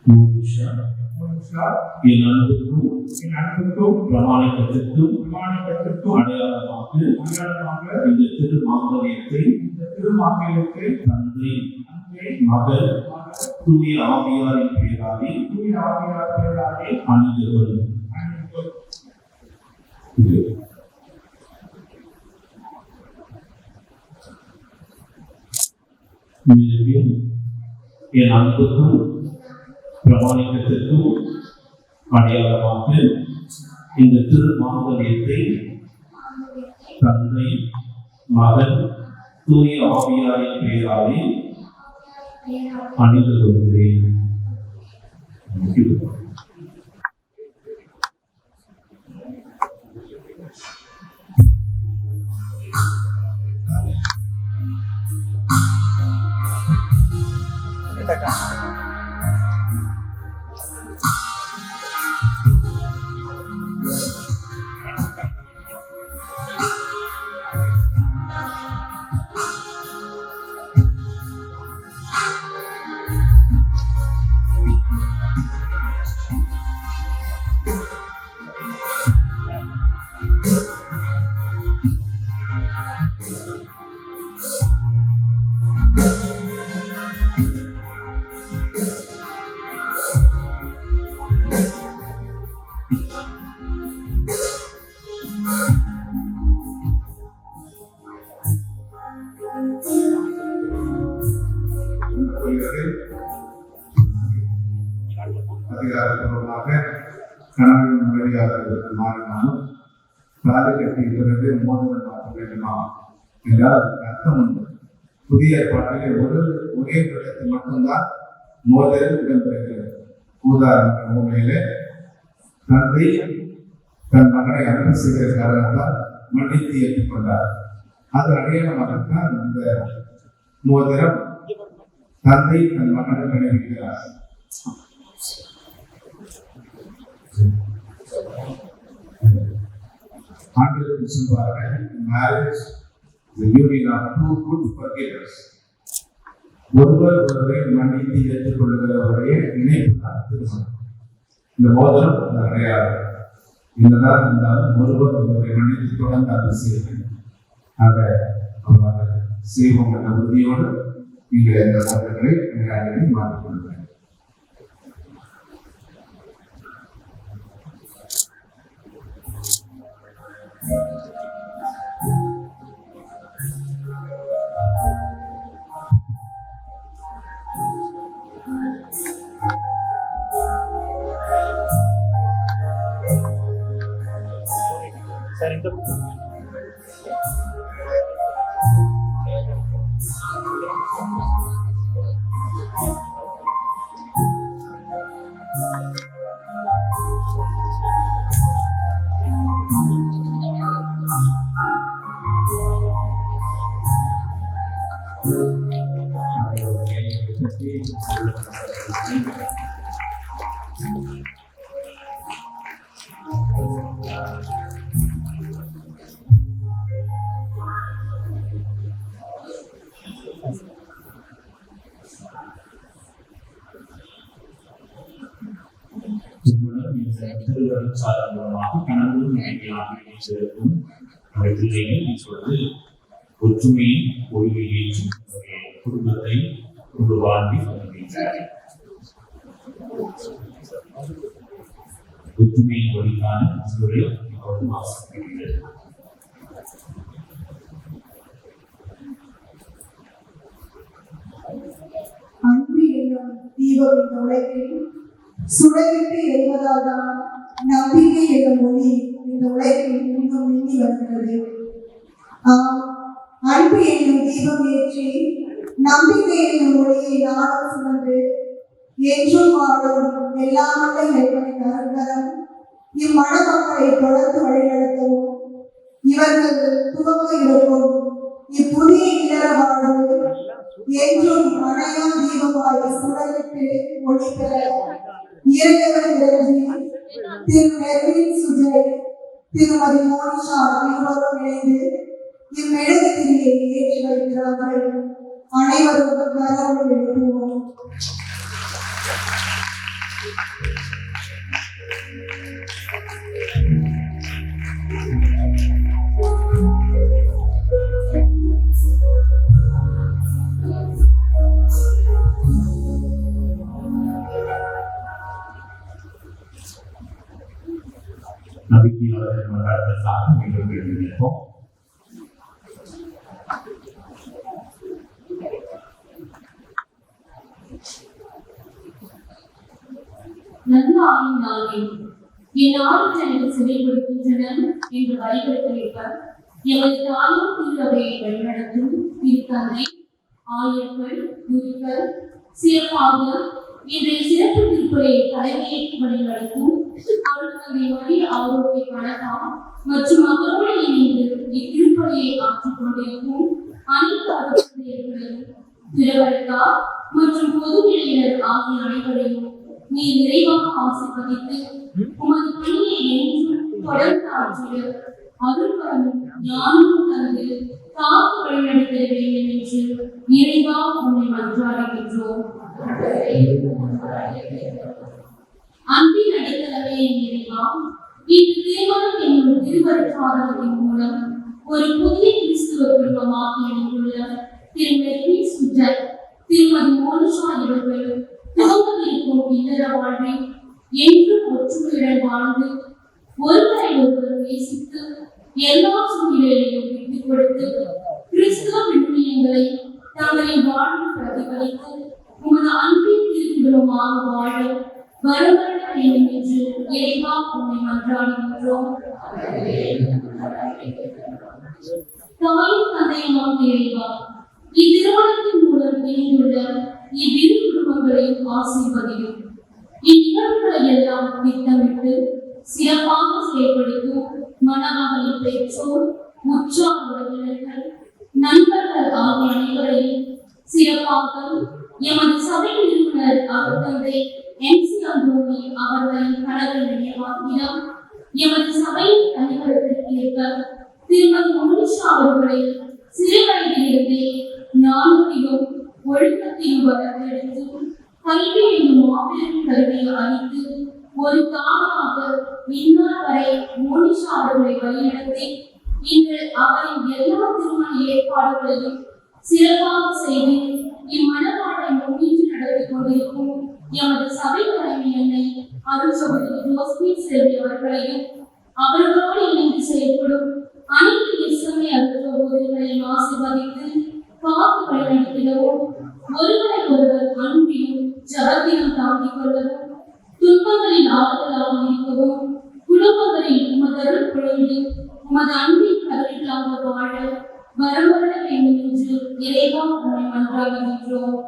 மோனிஷா என் அன்புக்கும் பிரமாணிக்கத்திற்கும் அடையாளமாக இந்த திருமாங்கல்யத்தை தந்தை மகள் தூய ஆவியாரின் பெயராலே அணிந்து கொள்ளும். மேலும் என் அன்புக்கும் பிரமாணிக்கத்திற்கும் அடையாளமாக இந்த திருமாங்கல்யத்தை தந்தை மகன் தூய ஆவியாரின் பெயராலே அணிந்து கொள்கிறேன். அதிகாரப்பூர்வமாக கணவன் மனைவியாளர்களுக்கு மாறினாலும் தாலி கட்டிய பிறகு மோதிரம் மாற்ற வேண்டுமா என்றால் அதுக்கு அர்த்தம் உண்டு. புதிய ஏற்பாட்டிலே ஒரே இடத்தில் மட்டும்தான் மோதிரம் இடம்பெறுகிறது. உதாரண உண்மையிலே தந்தை தன் மகனை அன்பு செய்கிற காரணத்தால் மன்னித்து ஏற்றுக்கொண்டார். அது அடையாளமாகத்தான் இந்த மோதிரம் தந்தை தன் மகனை நினைவுகிறார். ஆண்டுகளுக்கு சொல்வார்கள், marriage is the union of two good forgivers. ஒருவர் ஒருவரை மன்னித்து ஏற்றுக்கொள்ளுகிறவரையே நினைப்புதான் திருமணம். இந்த மோதிரம் அந்த அடையாளம். என்னதான் இருந்தாலும் ஒருவர் ஒருவரை மன்னித்து தொடர்ந்து அது செய்ய ஆக அவ்வாறு செய்வோம் என்ற உறுதியோடு நீங்கள் இந்த மோதிரங்களை விளையாடுகளை மாற்றிக்கொள்ளுங்கள். திருவருட்சாதன் மூலமாக கணவனும் மனைவியாக இணைந்திருக்கும் அந்த பிள்ளைகள் இப்பொழுது ஒற்றுமையை ஒளியை ஏற்றி குடும்பத்தை குடும்ப வாழ்வில் வருகின்றனர். ஒற்றுமையின் ஒளிக்கான முன்னுரை இப்பொழுது வாசிக்கப்படுகிறது. அன்பு என்னும் தீபம் இந்த உலகில் சுடவிட்டு எரிவதால் தான் நம்பிக்கை என்னும் ஒளி இந்த உலகில் இன்னும் மின்னி வருகிறது. அன்பு என்னும் தீபம் ஏற்றி நம்பிக்கை என்னும் ஒளியை நாளும் சுமந்து என்றும் வாழும் எல்லாமல்ல இறைவனின் அருள்கரம் இம்மணமக்களை தொடர்ந்து வழிநடத்தவும் இவர்கள் துவங்க இருக்கும் இப்புதிய இல்லற வாழ்வு என்றும் அணையா தீபமாய் சுடலிட்டு ஒளிபெற இறையவர் இறைஞ்சி திரு நெர்வின் சுஜய் திருமதி மோனிஷா இருவரும் இணைந்து இம்மெழுகு திரியை ஏற்றி வைக்கிறார்கள். அனைவரும் கரவோடு எழுப்புவோம். நம்பிக்கையாளர் கொண்டாட்டத்திற்காக மீண்டும் எழுதியிருப்போம். நல்ல ஆயின் நாளே என் ஆளுநர் எனக்கு சிறைப்படுத்துகின்றன என்று வழிபடுத்த எமது தாயும் திருவையை வழிநடத்தும் திருத்தந்தை ஆயர்கள் குருக்கள் சிறப்பாக இன்றைய சிறப்பு திருக்குறையை தலைமையேற்று வழிநடத்தும் அவர்களுடைய வழி ஆரோக்கிய கணக்காம் மற்றும் அவரோடு இணைந்து இத்திருப்பணியை ஆற்றிக் கொண்டிருக்கும் அனைத்து அரசியல்களையும் திருவருக்கா மற்றும் பொதுநிலையினர் ஆகிய அனைவரையும் நீ நிறைவாக ஆசீர்வதித்து உமது பணியை என்றும் தொடர்ந்து ஆற்றிட அருள்வரமும் ஞானமும் தந்து காத்து வழிநடத்த வேண்டும் என்று இறைவா உன்னை மன்றாடுகின்றோம். அன்பின் அடித்தளமே இறைவா, இந்த திருமணம் என்னும் திருவருட்சாதனத்தின் மூலம் ஒரு புதிய கிறிஸ்துவ குடும்பமாக இணைந்துள்ள திருமதி சுஜய் திருமதி மோனிஷா இவர்கள் துவங்கவிருக்கும் இல்லற வாழ்வை என்றும் ஒற்றுமையுடன் வாழ்ந்து ஒருவரை ஒருவர் நேசித்து எல்லா சூழ்நிலைகளையும் விட்டுக் கொடுத்து கிறிஸ்துவ விழுமியங்களை தங்களின் வாழ்வில் பிரதிபலித்து உமது அன்பின் திருக்குடும்பமாக வாழ வரவர வேண்டும் என்று இறைவா உன்னை மன்றாடுகின்றோம். தாயும் தந்தையுமாக இறைவா, இத்திருமணத்தின் மூலம் இணைந்துள்ள இவ்விரு குடும்பங்களையும் ஆசீர்வதியும். இந்நிகழ்வுகளை எல்லாம் திட்டமிட்டு சிறப்பாக செயல்படுத்தும் மணமகளின் பெற்றோர், உற்றார் உறவினர்கள், நண்பர்கள் ஆகிய அனைவரையும் சிறப்பாக எமது சபை நிறுவனர் அருட்தந்தை MC அந்தோணி அவர்களின் கணவர் நினைவாகிடம் எமது சபையின் அனைவருக்கு ஏற்ப திருமதி மோனிஷா அவர்களை சிறு வயதிலிருந்தே ஞானத்திலும் ஒழுக்கத்திலும் வளர்த்தெடுத்து கல்வி என்னும் மாபெரும் கல்வியை அளித்து ஒரு தாயாக இந்நாள் வரை மோனிஷா அவர்களை வழிநடத்தி இன்று அவரின் எல்லா திருமண ஏற்பாடுகளையும் சிறப்பாக செய்து இம்மனப்பாட்டை முன்னின்று நடத்தி கொண்டிருக்கும் எமது சபை தலைமை அன்னை அருள் சகோதரி ஜோஸ்மின் செல்வி அவர்களையும் அவர்களோடு இணைந்து செயல்படும் அனைத்து இஸ்லாமிய அருள் சகோதரிகளையும் ஆசீர்வதித்து காத்து வழிநடத்திடவும் ஒருவரை ஒருவர் அன்பிலும் ஜபத்திலும் தாங்கிக் கொள்ளவும் துன்பங்களில் ஆறுதலாக இருக்கவும் குடும்பங்களில் உமதருள் குழைந்து உமது அன்பின் கருவிகளாக வாழ வரவர வேண்டும் என்று இறைவா உன்னை மன்றாடுகின்றோம்.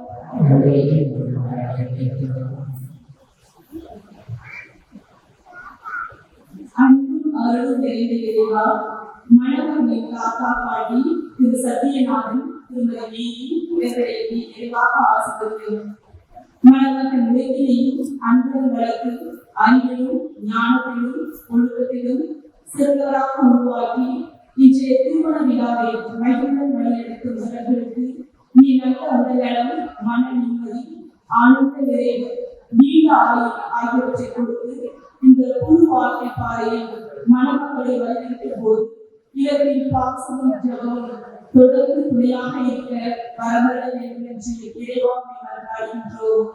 அன்பும் அருள் நிறைந்த இறைவா, மணவர்கள் தாத்தா பாடி திரு சத்தியநாதன் திருமதி நீதி இவர்களை நீ நிறைவாக ஆசிர்வதிக்கிறோம். மணவர்கள் உலகிலேயும் அன்புடன் வளர்த்து அறிவிலும் ஞானத்திலும் ஒழுக்கத்திலும் சிறந்தவராக உருவாக்கி இன்றைய திருமண விழாவை மகிழ்வுடன் வழிநடத்தும் அவர்களுக்கு நீ நல்ல உடல்நலம், மன நிம்மதி, ஆனந்த நிறைவு, நீண்ட ஆயுள் ஆகியவற்றை கொடுத்து இந்த புது வாழ்க்கை பாதையில் மணமக்களை வழிநடத்திய போது இவர்களின் பாசமும் ஜெபமும் தொடர்ந்து துணையாக இருக்க வரவர வேண்டும் என்று இறைவாமை மன்றாடுகின்றோம்.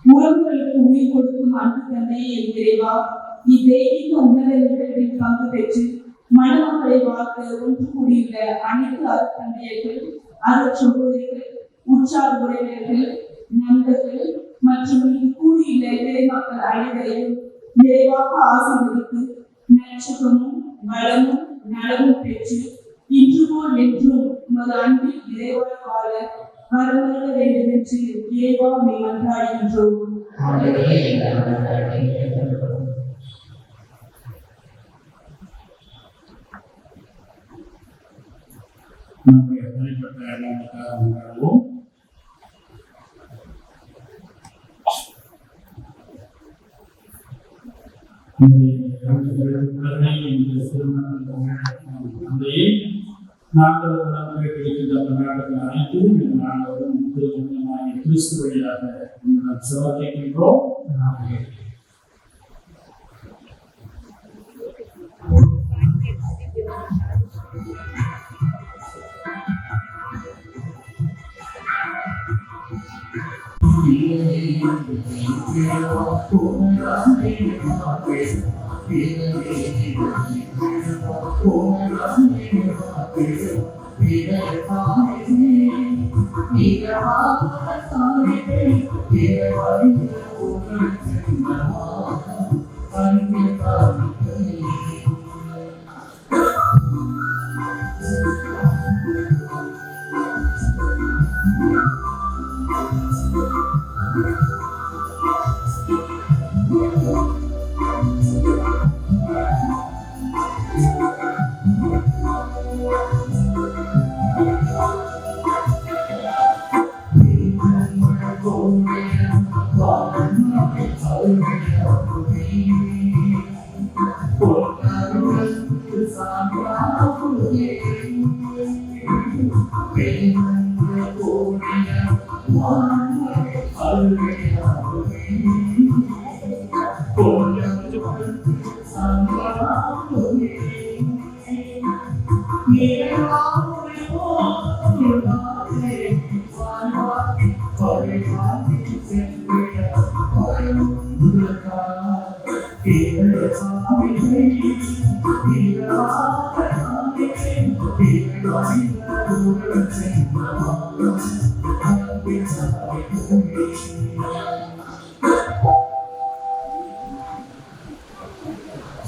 உறவுகளுக்கு உயிர் கொடுக்கும் அன்பு தந்தையே என் இறைவா, இத்தெய்வீக உன்னத நிகழ்வில் பங்கு பெற்று மணமக்களை வாழ்க்க ஒன்று கூடியுள்ள அனைத்து அருத்தந்தையர்கள், அருட்சகோதரிகள், உற்சாக உறவினர்கள், நண்பர்கள் மற்றும் இங்கு கூடியுள்ள இறைமக்கள் அனைவரையும் நிறைவாக ஆசீர்வதித்து நற்சுகமும் வளமும் நலமும் பெற்று இன்று போல் என்றும் உமது அன்பில் இறைவாய் வாழ வரவருட வேண்டும் என்று இறைவா மே மன்றாடுகின்றோம். நம்முடைய தனிப்பட்ட எண்ணங்களுக்காக கொண்டாடுவோம். தந்தையே, நாங்கள் அனைத்தும் நாங்களும் கிறிஸ்து வழியாக சிறப்பிக்கின்றோம்.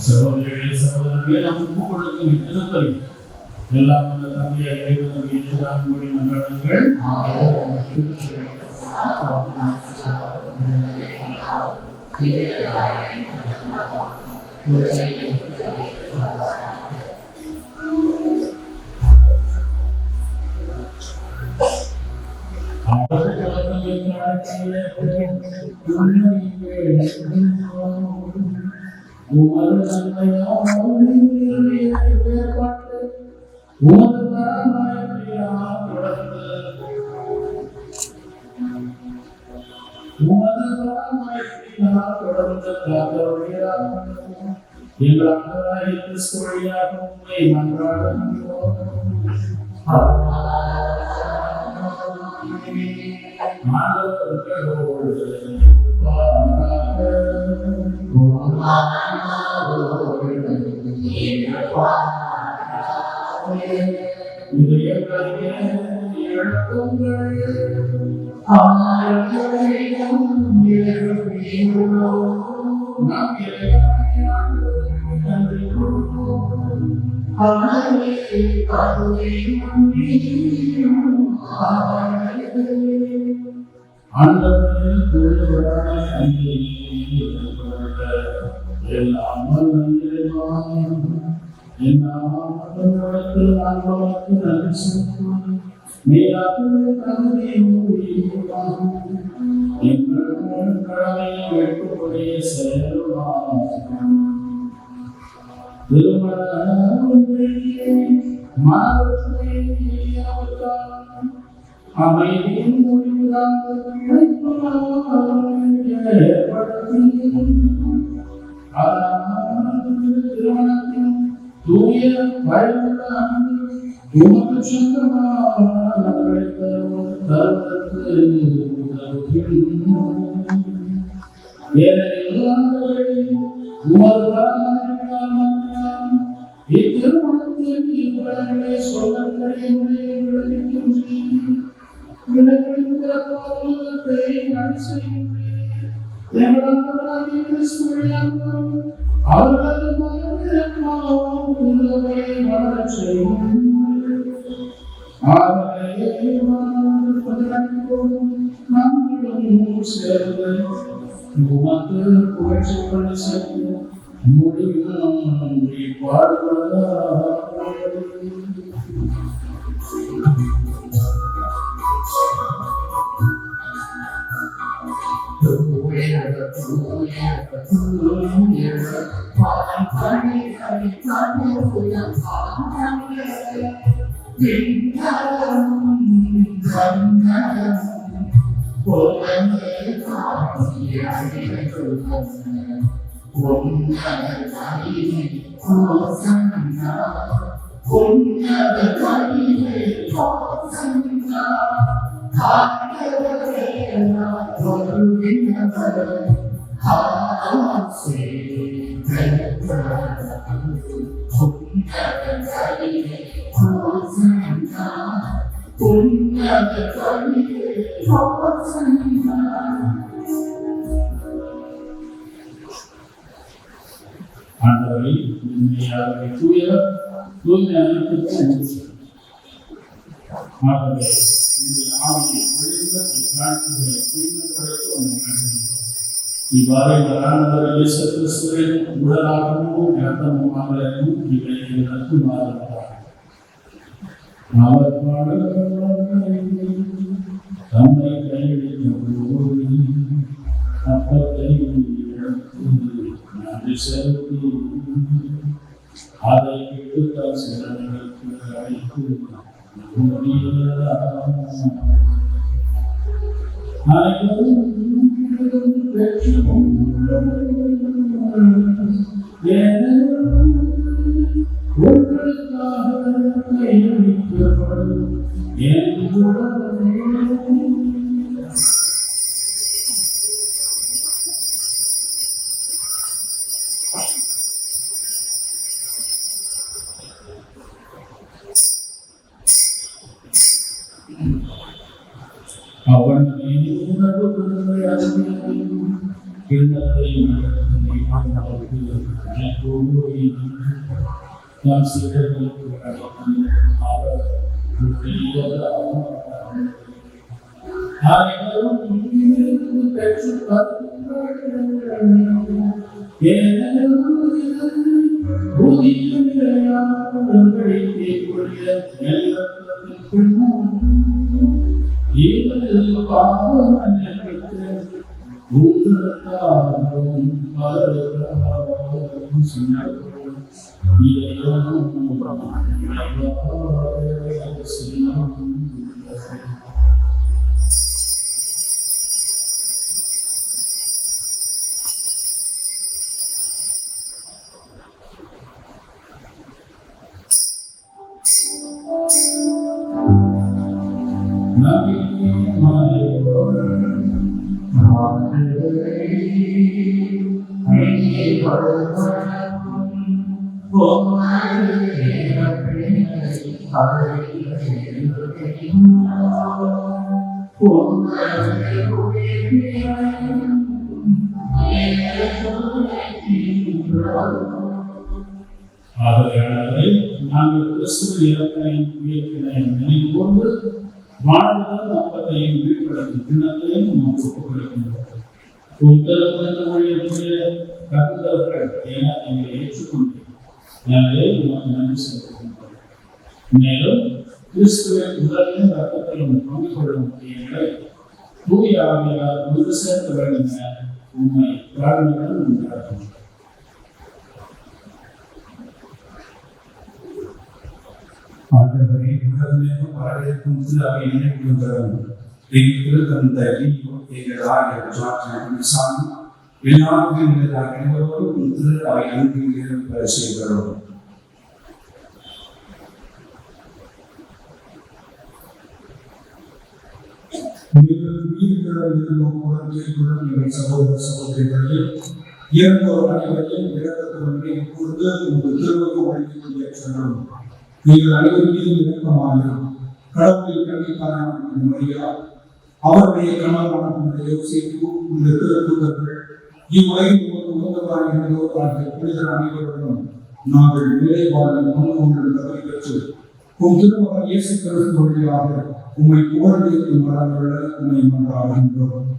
சகோதரர்களே, சகோதரர்களே, நாம் ஒப்புக்கொடுக்கும் திருப்பலி எல்லாம் வல்ல தந்தையாகிய இறைவன் இயேசுவின் மூலம் மன்றாடுங்கள். அமைதியின் முடிவு தூய பயனுள்ள அன்பு உமக்கு சொந்தமான இத்திருமணத்தில் இவர்களை சொல்லக்கூடிய அவர்களது ஆண்டவரை உண்மையாக தூயவர் தூய்மை அனைத்துக்கும் ஆகவே உங்களுடைய ஆவியை ஒழுங்க இப்பிரார்த்தனைகளை தூய்மைப்படுத்த உங்களை கண்டிப்பார். இவ்வாறு ஆண்டவர் இயேசு கிறிஸ்துவின் உடலாகவும் இரத்தமுமாக இவை எனக்கு மாறுகிறார். அவர் தம்மை கைவிடுத்த போது அப்பத்தை நன்றி செலுத்தி அதை விட்டுத்தால் சிலர்களுக்கு அழைத்து அவன் ஆதலாலே நாங்கள் கிறிஸ்துவின் இறப்பினையும் உயிர்ப்பினையும் நினைவுகூர்ந்து வாழ்வுடன் அப்பத்தையும் வீழ்படுத்தி திண்ணத்தையும் நமக்கு ஒப்புக்கொடுக்கின்றோம். உத்தரவுடன் ஊழியர்களுடைய கருத்தவர்கள் என எங்களை ஏற்றுக்கொண்டு எனவே உமக்கு நன்றி செலுத்துகின்றோம். மேலும் கிறிஸ்துவின் உடலையும் ரத்தத்தையும் பங்கு கொள்ளும் எங்களை தூய ஆவியால் ஒன்று சேர்க்க வேண்டும் என உண்மை பிரார்த்தனையுடன் உண்டாகின்றோம். ஆண்டவரே உலகமேலும் பலருக்கும் அவை நினைவுகின்றன. எங்கள் தந்த எங்கள் ஆகிய சாமி எல்லாத்தையும் அனைவரோடும் திரு அவை அன்பில் பெற செய்கிறோம். சகோதர சகோதரிகளே, இறந்தோர் அனைவரையும் இறக்கத்துடன் இப்பொழுது உங்கள் திருவுக்கு வழங்கிக் கொண்டிருக்கிறோம். நீங்கள் அனைவரும் மீதும் இறக்கமாக கடவுளின் கல்விக்கான மரியா, அவருடைய கணவனான யோசேப்பு, இந்த திருத்தூதர்கள், இவ்வுலகில் உகந்தவராக இருந்தோர் ஆகிய புனிதர் அனைவருடனும் நாங்கள் நிலை வாழ்வில் முன்னோர்கள் தகுதி பெற்று உம் திருமகன் இயேசு கிறிஸ்து வழியாக உம்மை புகழ்ந்து வரவழ உம்மை மன்றாடுகின்றோம்.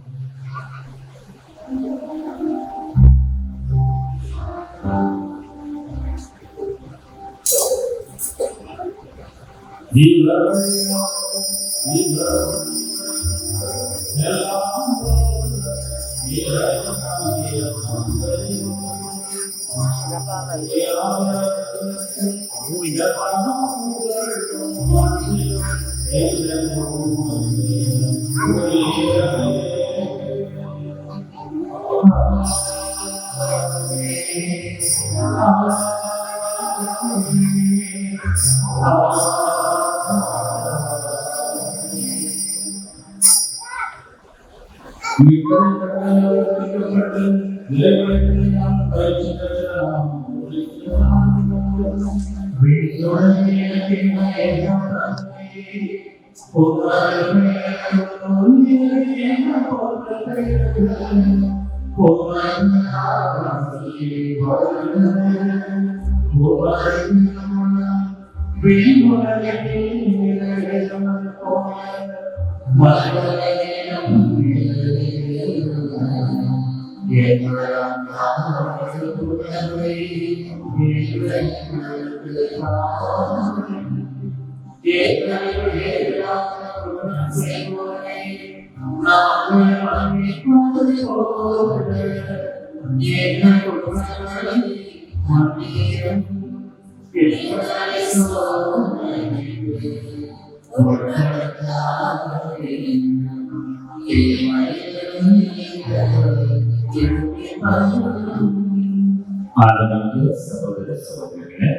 சகோதர சகோதரிகளே,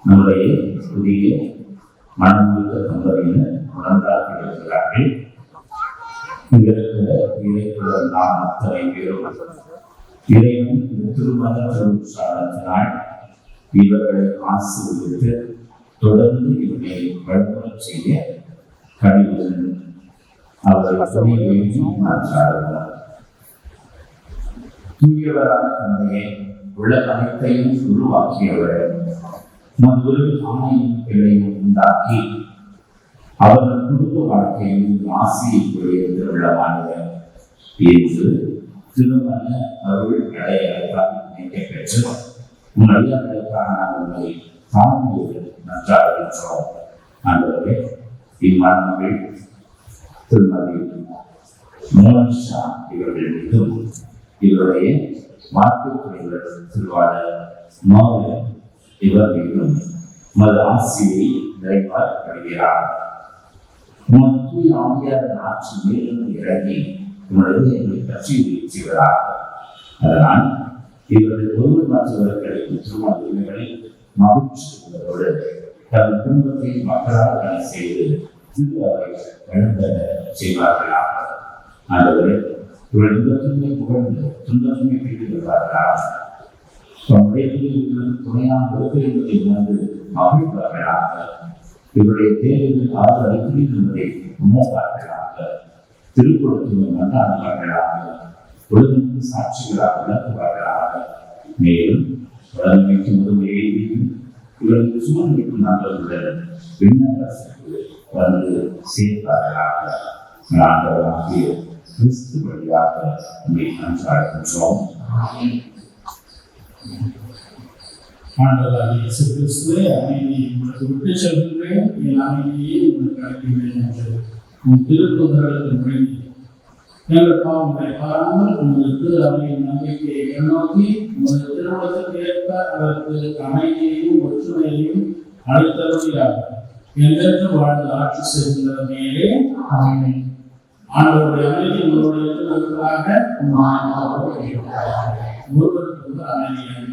நம்முடைய புதிய மனமுழுக்க தம்பதியினர் நன்றாக இருக்கிறார்கள். இங்க இருக்கிற நாம் அத்தனை பேரும் இறைவன் திருமண சாதத்தினால் இவர்களை ஆசீர்வதித்து தொடர்ந்து இவர்களை வழிமுறை செய்ய கழிவுடன் அவர்கள் மாற்றார்கள். தூயவரான தந்தையை உலக அனைத்தையும் உருவாக்கியவர் ஒரு ஆணையும் பிள்ளையும் உண்டாக்கி அவர்கள் குடும்ப வாழ்க்கையில் ஆசியை கூடியது உள்ளமானவர் என்று திருமண அருள் அடையாளத்தால் நினைக்க பெற்று உங்களுக்கான அவர்களை தாழ்மையோடு நன்றாக இருக்கிறோம். ஆண்டவரே, இம்மாணவர்கள் திருமதி மோனிஷா இவர்கள் மீதும் இவருடைய வாழ்க்கைத்துறைகள் திருவாளர் நோவல் இவர் மீதும் மது ஆசியை நிறைவாக வருகிறார். தூய ஆவியார் ஆட்சி மேலும் இறங்கி உங்களுடைய பற்றி வீழ்ச்சிகிறார். அதனால் இவர்கள் ஒருவர் மற்றவர்களுக்கு திருமண உரிமைகளில் மகிழ்ச்சி உள்ளதோடு தன் குடும்பத்தை மக்களால் பணி செய்து திரு அவை வழங்க செய்வார்களாக. ஆண்டவரே, இவர்கள் இன்பத்தின்மை புகழ்ந்து துன்பத்தின்மை பிடித்து வருவார்களாக. தம்முடைய துணையான ஒருவரை உணர்ந்து மகிழ்வார்களாக. இவருடைய தேவைகள் ஆறு அடிக்கடி என்பதை உணர்வார்களாக. திருக்குறளுக்கு மன்றாடுவார்களாக. ஒழுங்குக்கு சாட்சிகளாக விளக்குவார்களாக. மேலும் வளமைக்கு முதுமையை இவர்களுக்கு சூழ்நிலைக்கும் நல்லவர்கள் விண்ணரசுக்கு வந்து சேர்ப்பார்களாக. ஆண்டவராகிய கிறிஸ்து வழியாக அன்றாடுகின்றோம். ஆண்டவராகிய இயேசு கிறிஸ்துவே, அமைதியை உங்களுக்கு விட்டு செல்கின்றேன், என் அமைதியை உங்களுக்கு அளிக்கின்றேன் என்று உன் திருத்தூதர்களுக்கு முழங்கி எங்கள் பாவங்களை பாராமல் உங்களுக்கு அவையின் நம்பிக்கையை நோக்கி உங்கள் திருமணத்திற்கு ஏற்ப அதற்கு அமைதியையும் ஒற்றுமையையும் அளித்தருளியாக எங்களுக்கு வாழ்ந்து ஆட்சி செய்கின்ற மேலே ஆண்டவருடைய அமைதி உங்களுடைய இருக்கிறாங்க. ஒருவருக்கு அமைதியாக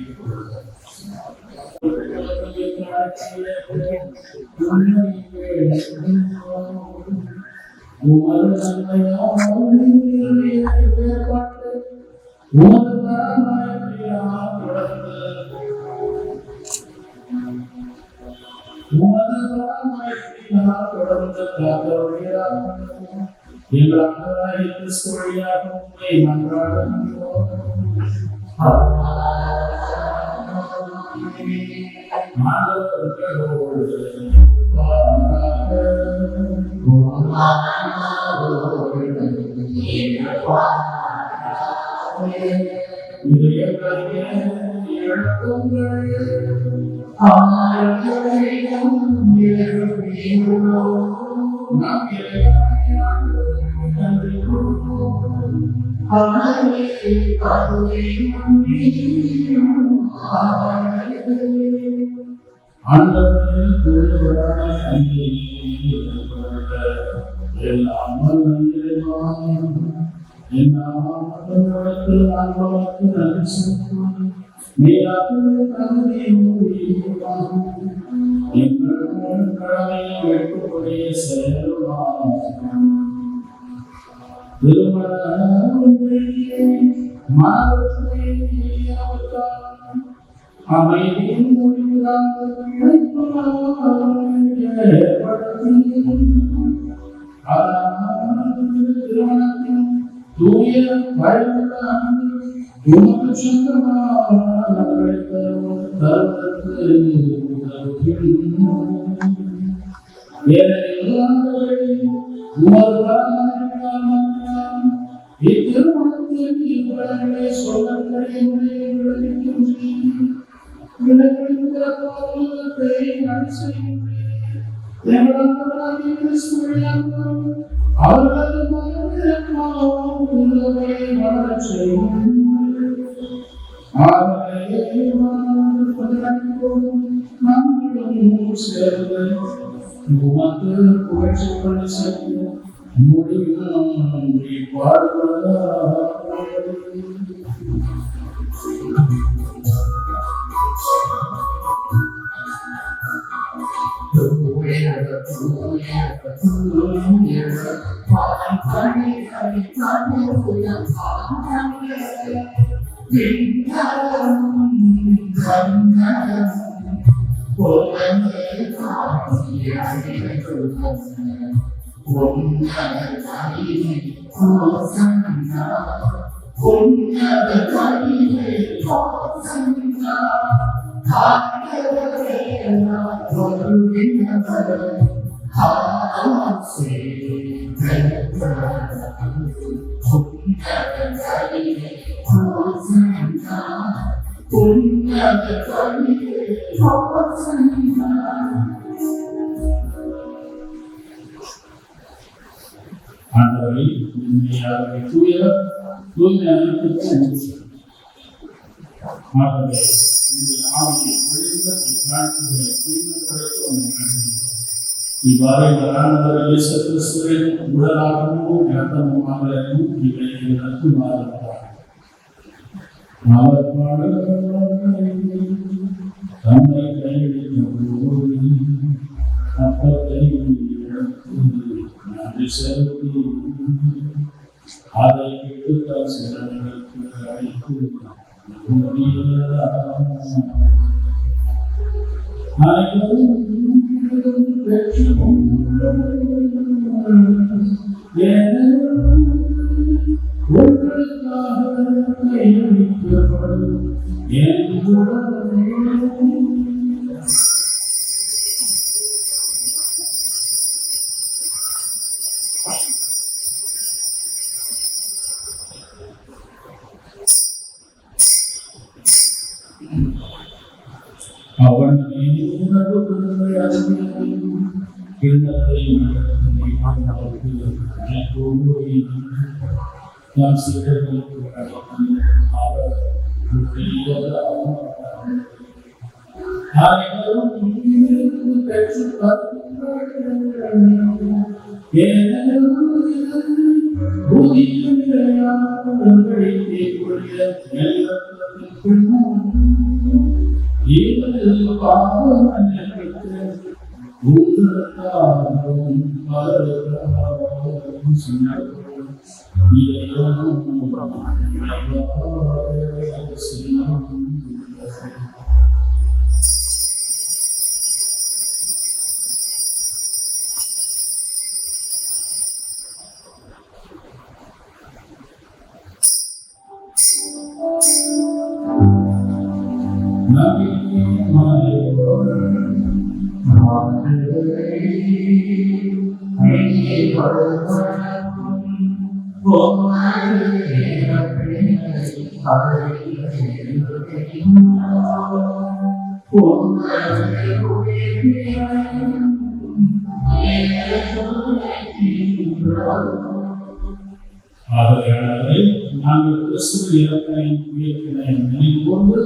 ஆதலாலே நாங்கள் கிறிஸ்துவின் இறக்கையும் உயிர்ப்பினையும் நினைவுகூர்ந்து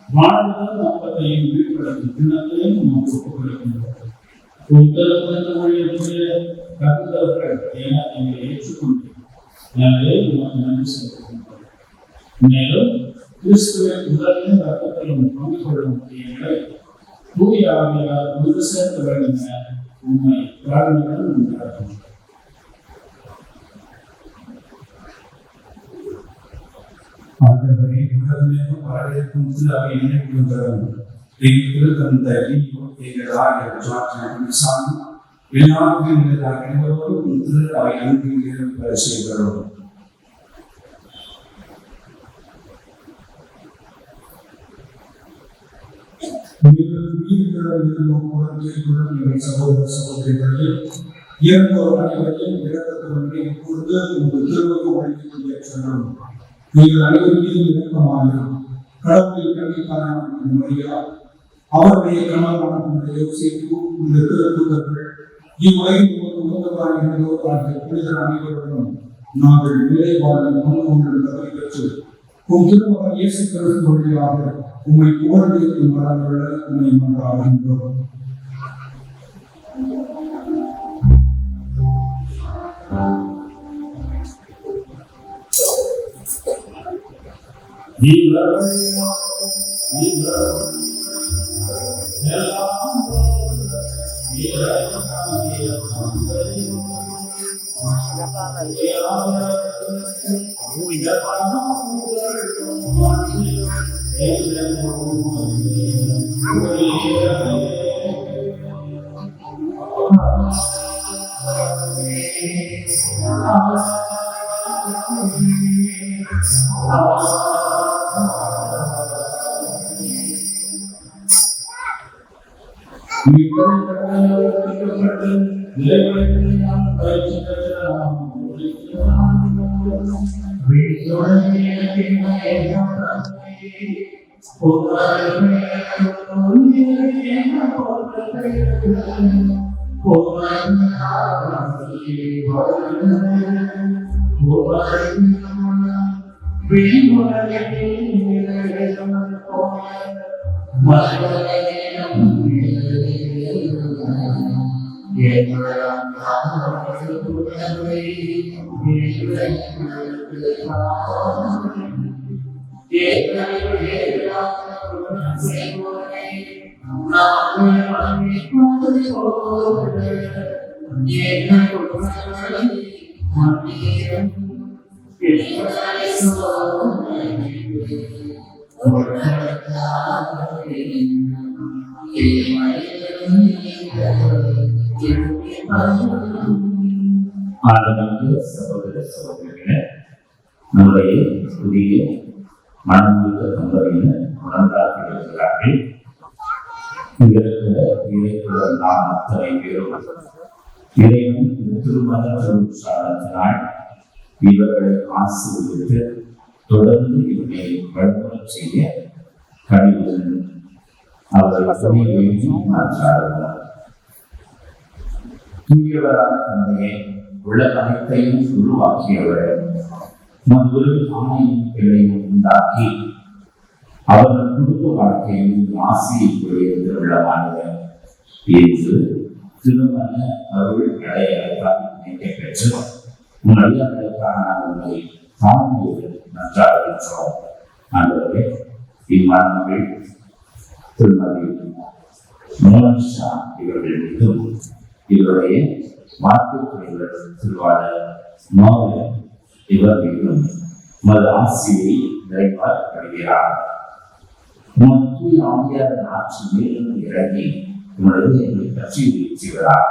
வாழ்வுடன் அப்பத்தையும் வீழ்படுத்தும் தினத்தையும் நமக்கு ஒப்புக்கொடுக்கின்றோம். உத்தரவுடைய ஊழியர்களுடைய கருத்தவர்கள் என எங்களை ஏற்றுக்கொண்டு எனவே நமக்கு நன்றி செலுத்துகின்றோம். மேலும் கிறிஸ்துவின் உடலிலும் ரத்தத்திலும் பங்கு கொள்ளும் எங்களை தூய ஆவியால் ஒன்று சேர்க்க வேண்டும் என உண்மை பிரார்த்தனையுடன் உண்டாகும். ஆண்டவரே, உலகமெங்கும் வரவேற்கும் திரு அவை நினைவுகிறோம். எங்கள் திருத்தந்தை எங்கள் ஆயர் ஜார்ஜ் சாமி எல்லாருக்கும் எதிராக அனைவரோடும் திரு அவை அன்பில் இருப்ப செய்கிறோம். எங்கள் சகோதர சகோதரிகளே, இறந்தோர் அனைவரையும் இறக்கத்துடன் கூர்ந்து உங்கள் திருவுக்கு வழியில் ஏற்றணும். நீங்கள் அனைவரும் மீதும் இறக்கமானோம். கடவுளின் கல்விக்கான மரியா, அவருடைய கணவனான யோசேப்பு, இந்த திருத்தூதர்கள், இவ்வுலகில் உங்களுக்கு உகந்தவராக இருந்தோர் புனிதர் அனைவருடனும் நாங்கள் நிலைவாழ்வில் கொண்டு தகுதி பெற்று உம் திருமகன் இயேசு கிறிஸ்து வழியாக உம்மை புகழ்ந்தேற்றும் வரவுள்ள உம்மை மன்றாடுகின்றோம். சகோதர சகோதரிகளே, நம்முடைய புதிய மனமுள்ள தம்பதியினர் உணர்ந்தாக்கி இருக்கிறார்கள். இங்க இருக்கிற இறைக்குடன் நாம் அத்தனை பேரும் இறைவன் திருமண சாதத்தினால் இவர்களை ஆசீர்வதித்து தொடர்ந்து இவர்களை வழிமுறை செய்ய கடிவுடன் அவர்கள் மாற்றார்கள். தூயவரான தந்தையை உள்ள அனைத்தையும் உருவாக்கியவர் ஒரு ஆணையின் பிள்ளையும் உண்டாக்கி அவர்கள் குடும்ப வாழ்க்கையில் ஆசையை உள்ளமானவர் என்று திருமண அருள் அடையாளத்தால் நினைக்க பெற்று நல்லதற்கான நாங்கள் தாழ்மையில் நன்றாக இருக்கிறோம். ஆண்டவரே, இம்மரணங்கள் திருமதி மோனிஷா இவர்கள் மீதும் இவருடைய வாழ்க்கைத்துறைவர் திருவாளர் மோகன் இவர் மீதும் மது ஆசிரியை நிறைவாக வருகிறார். உமக்கு ஆகியார் ஆட்சி மேலும் இறங்கி உங்களது எங்களை பற்றி செய்வதாக.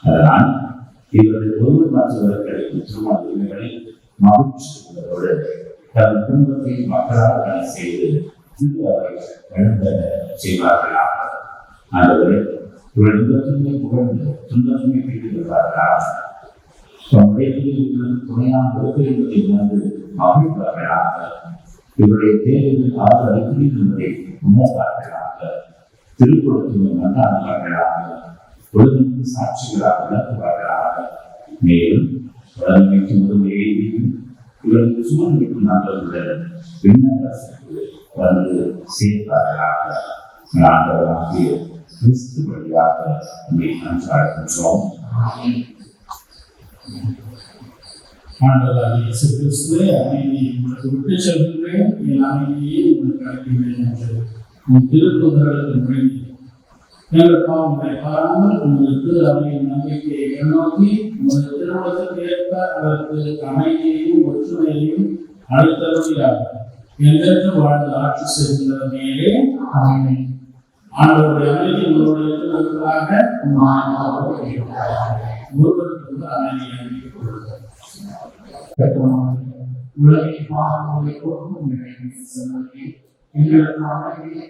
அதனால் இவர்கள் ஒருவர் மற்றவர்களுக்கு திருமண உரிமைகளில் மகிழ்ச்சி உள்ளதோடு தன் குடும்பத்தை மக்களால் பணி செய்து திருவாவை எழுந்த செய்வார்களாக. ஆண்டவரே, இவர்கள் இன்பத்துமே புகழ்ந்து துன்பத்துமே கேட்டு வருவார்களாக. துணையான விருப்பத்தை உணர்ந்து மகிழ்வார்களாக. இவருடைய தேவைகள் ஆறு அடிக்கடி என்பதை உணர்வார்களாக. திருக்குறளுக்கு நன்றார்களாக. ஒழுங்குக்கு சாட்சிகளாக விளக்குவார்களாக. மேலும் வளமைக்கு முதுமையையும் இவருக்கு சூழ்நிலைக்கும் நல்லவர்கள் விண்ணரசுக்கு வந்து சேர்ப்பார்களாக. நாங்கள் கிறிஸ்து வழியாக நன்றாடுகின்றோம். ஆண்டவராகிய இயேசு கிறிஸ்துவே, அமைதியை உங்களுக்கு விட்டு செல்கின்றேன், என் அமைதியை உங்களுக்கு அளிக்கின்றேன் என்று உன் திருக்குறளுக்கு முழங்கி எங்கள் பாவங்களை பாராமல் உங்களுக்கு அமைதியின் நம்பிக்கையை நோக்கி உங்கள் திருமணத்துக்கு ஏற்ப அதற்கு அமைதியையும் ஒற்றுமையையும் அளித்தருளியாக என்றென்று வாழ்ந்து ஆட்சி செய்கின்ற மேலே ஆண்டவருடைய அமைதி உங்களுடைய இருக்கிறாக ஒருவருக்கு அமைதியை உலகின் பாவங்களை போக்கும் எங்களுக்கு அமைதியை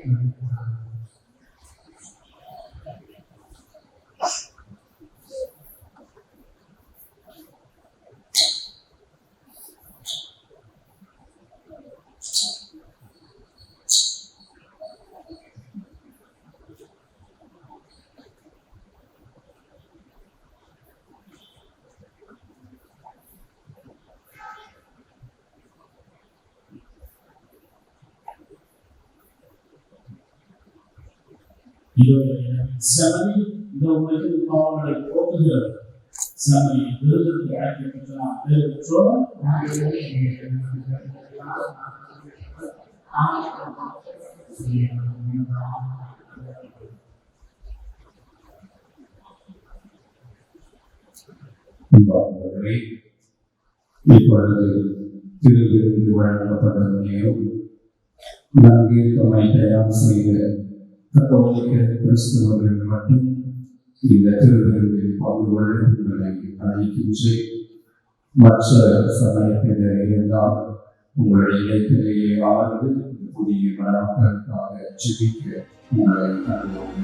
செவனி இந்த உலகின் பாவங்களை போக்குகிறது. செவனி விருதுக்கு அழைக்கப்பட்ட நாம் பேர் பெற்றோம். இப்பொழுது திருவிருந்து வழங்கப்பட்ட நேரம் நன்கு தம்மை தயார் செய்த கத்தோலிக்க கிறிஸ்தவர்கள் மட்டும் இந்த திருவிருந்தில் பங்கு கொள்ள உங்களை அழைக்கின்றேன். மற்ற சமயத்தினர் இருந்தால் உங்களுடைய இடத்திலேயே அமர்ந்து புதிய மணமக்களுக்காக ஜெபிக்க உங்களை அனுபவம்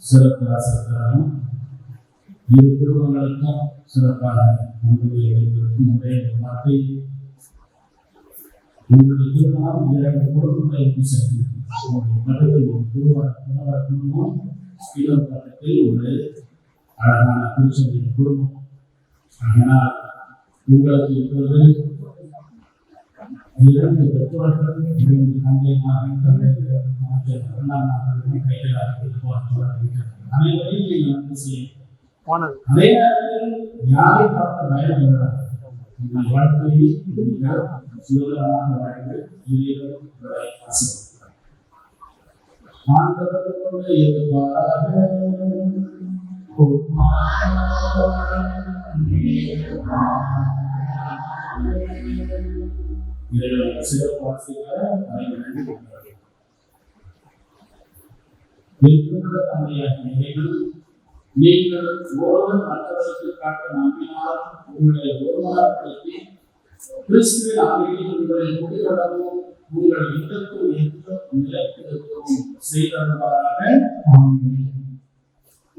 சிறப்பு ஆசிரியர்களும் இரு குடும்பங்களுக்கும் சிறப்பான உங்களுடைய வார்த்தை உங்களுடைய திருமணம் 2 குடும்பங்களுக்கு சென்று பக்கத்தில் ஒரு குடும்பமும் இன்னொரு பக்கத்தில் ஒரு அழகான புருஷனுடைய குடும்பம். அதனால் உங்களுக்கு இப்பொழுது 2 பெற்றோர்கள் 2 தந்தைமார்கள் அனைவரையும் நீங்கள் வந்து செய்யும். அதே நேரத்தில் யாரை பார்த்து பயன்படுறாங்க உங்கள் வாழ்க்கையை நீங்கள் சுதந்திரமாக வாழ்ந்து இறைவனை ஆசைப்படுகிறார். ஆண்டவரோடு எதிர்பாராக இறைவனை சிறப்பாசிக்க நீங்கள் ஒருவர் மற்றவருக்கு காட்ட நம்பினால் உங்களை ஒருவராப்படுத்தி கிறிஸ்துவின் அமைதியில் உங்களை முடிவடவும் உங்கள் இடத்தும் என்றும் நிலைத்திருக்கவும் செய்தவராக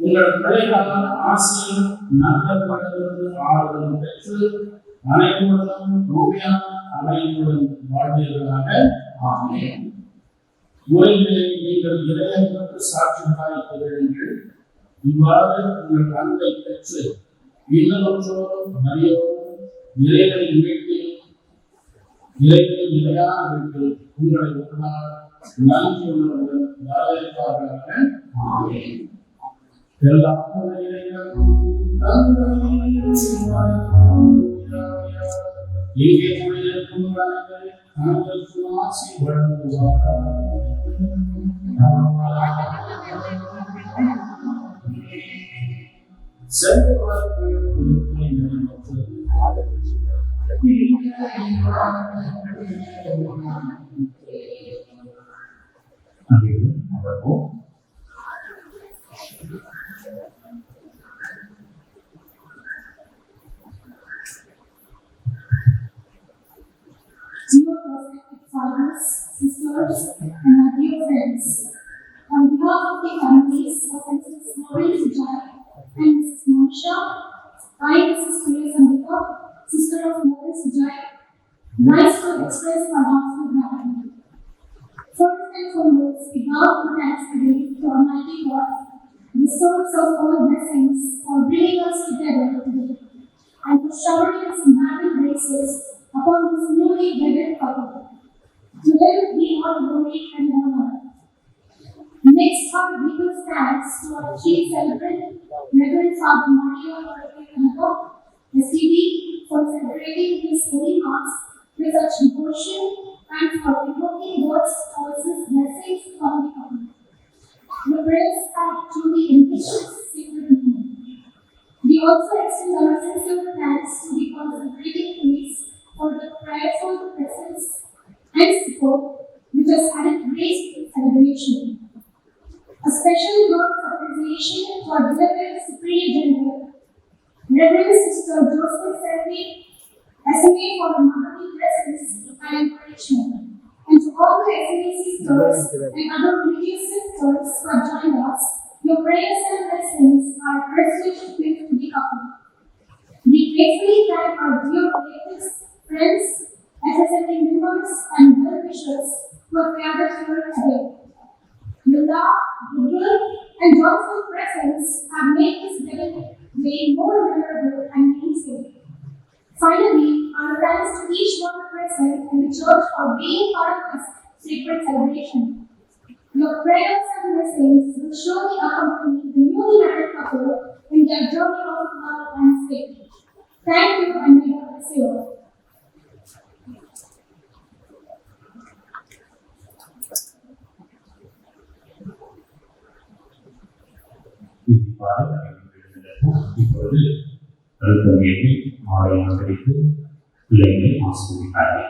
உங்கள் பிள்ளைகளால் ஆசையும் நல்ல ஆறுதலும் பெற்று அனைவருடன் உண்மையான அமைதியுடன் வாழ்வீர்களாக. ஆமென். உலகிலே நீங்கள் இறைவனுக்கு சாட்சிகளாய் திகழுங்கள். இவ்வாறு உங்கள் அன்பை பெற்று இன்னொருவரோடும் மரியோடும் இறைவனின் வீட்டில் இறைவனின் நிலையான வீட்டில் உங்களை ஒரு நாள் நன்றியுள்ளவர்கள் வரவேற்பார்களாக. ஆமென். எல்லாம் இங்கே கூடியிருக்கும் அனைவருக்கும் ஆசி வழங்குவார்கள். Dear respected fathers, sisters, and my dear friends, on behalf of the families of Mrs. Maureen Sujai and Mrs. Monisha, I, Mrs. Priya Sambika, sister of Maureen Sujai, rise to express our heartfelt gratitude. First and foremost, we bow our thanks today to Almighty God, the source of all blessings, for bringing us together today, and for showering us magic graces upon this newly wedded couple. To them be all glory and honor. Next, our deepest thanks to our chief celebrant, Reverend Father Mario Kanako, STD, for celebrating his holy mass with such devotion and for evoking God's choices blessings from the couple. The prayers have truly enriched sacred meaning. We also extend our sincere thanks to the consecrating priest for the prayerful presence and support which has added grace to the celebration. A special word of appreciation to our beloved Superior General, Reverend Sister Joseph Selvi, SMA for her motherly presence and encouragement, and to all the SMA sisters and other religious sisters who have joined us. Your prayers and blessings are a privilege gift to the couple. We gratefully thank our dear relatives, friends, SSMA members, and well-wishers who have gathered here today. The love, goodwill, and joyful presence have made this day more memorable and meaningful. Finally, our thanks to each one present in the church for being part of this sacred celebration. Your prayers and blessings will surely accompany the newly married couple in their journey of love and faith. Thank you, and may God bless you all. இப்பொழுது கருத்தமையை மாலை அலங்கரித்து பிள்ளைகளை ஆசிரியர்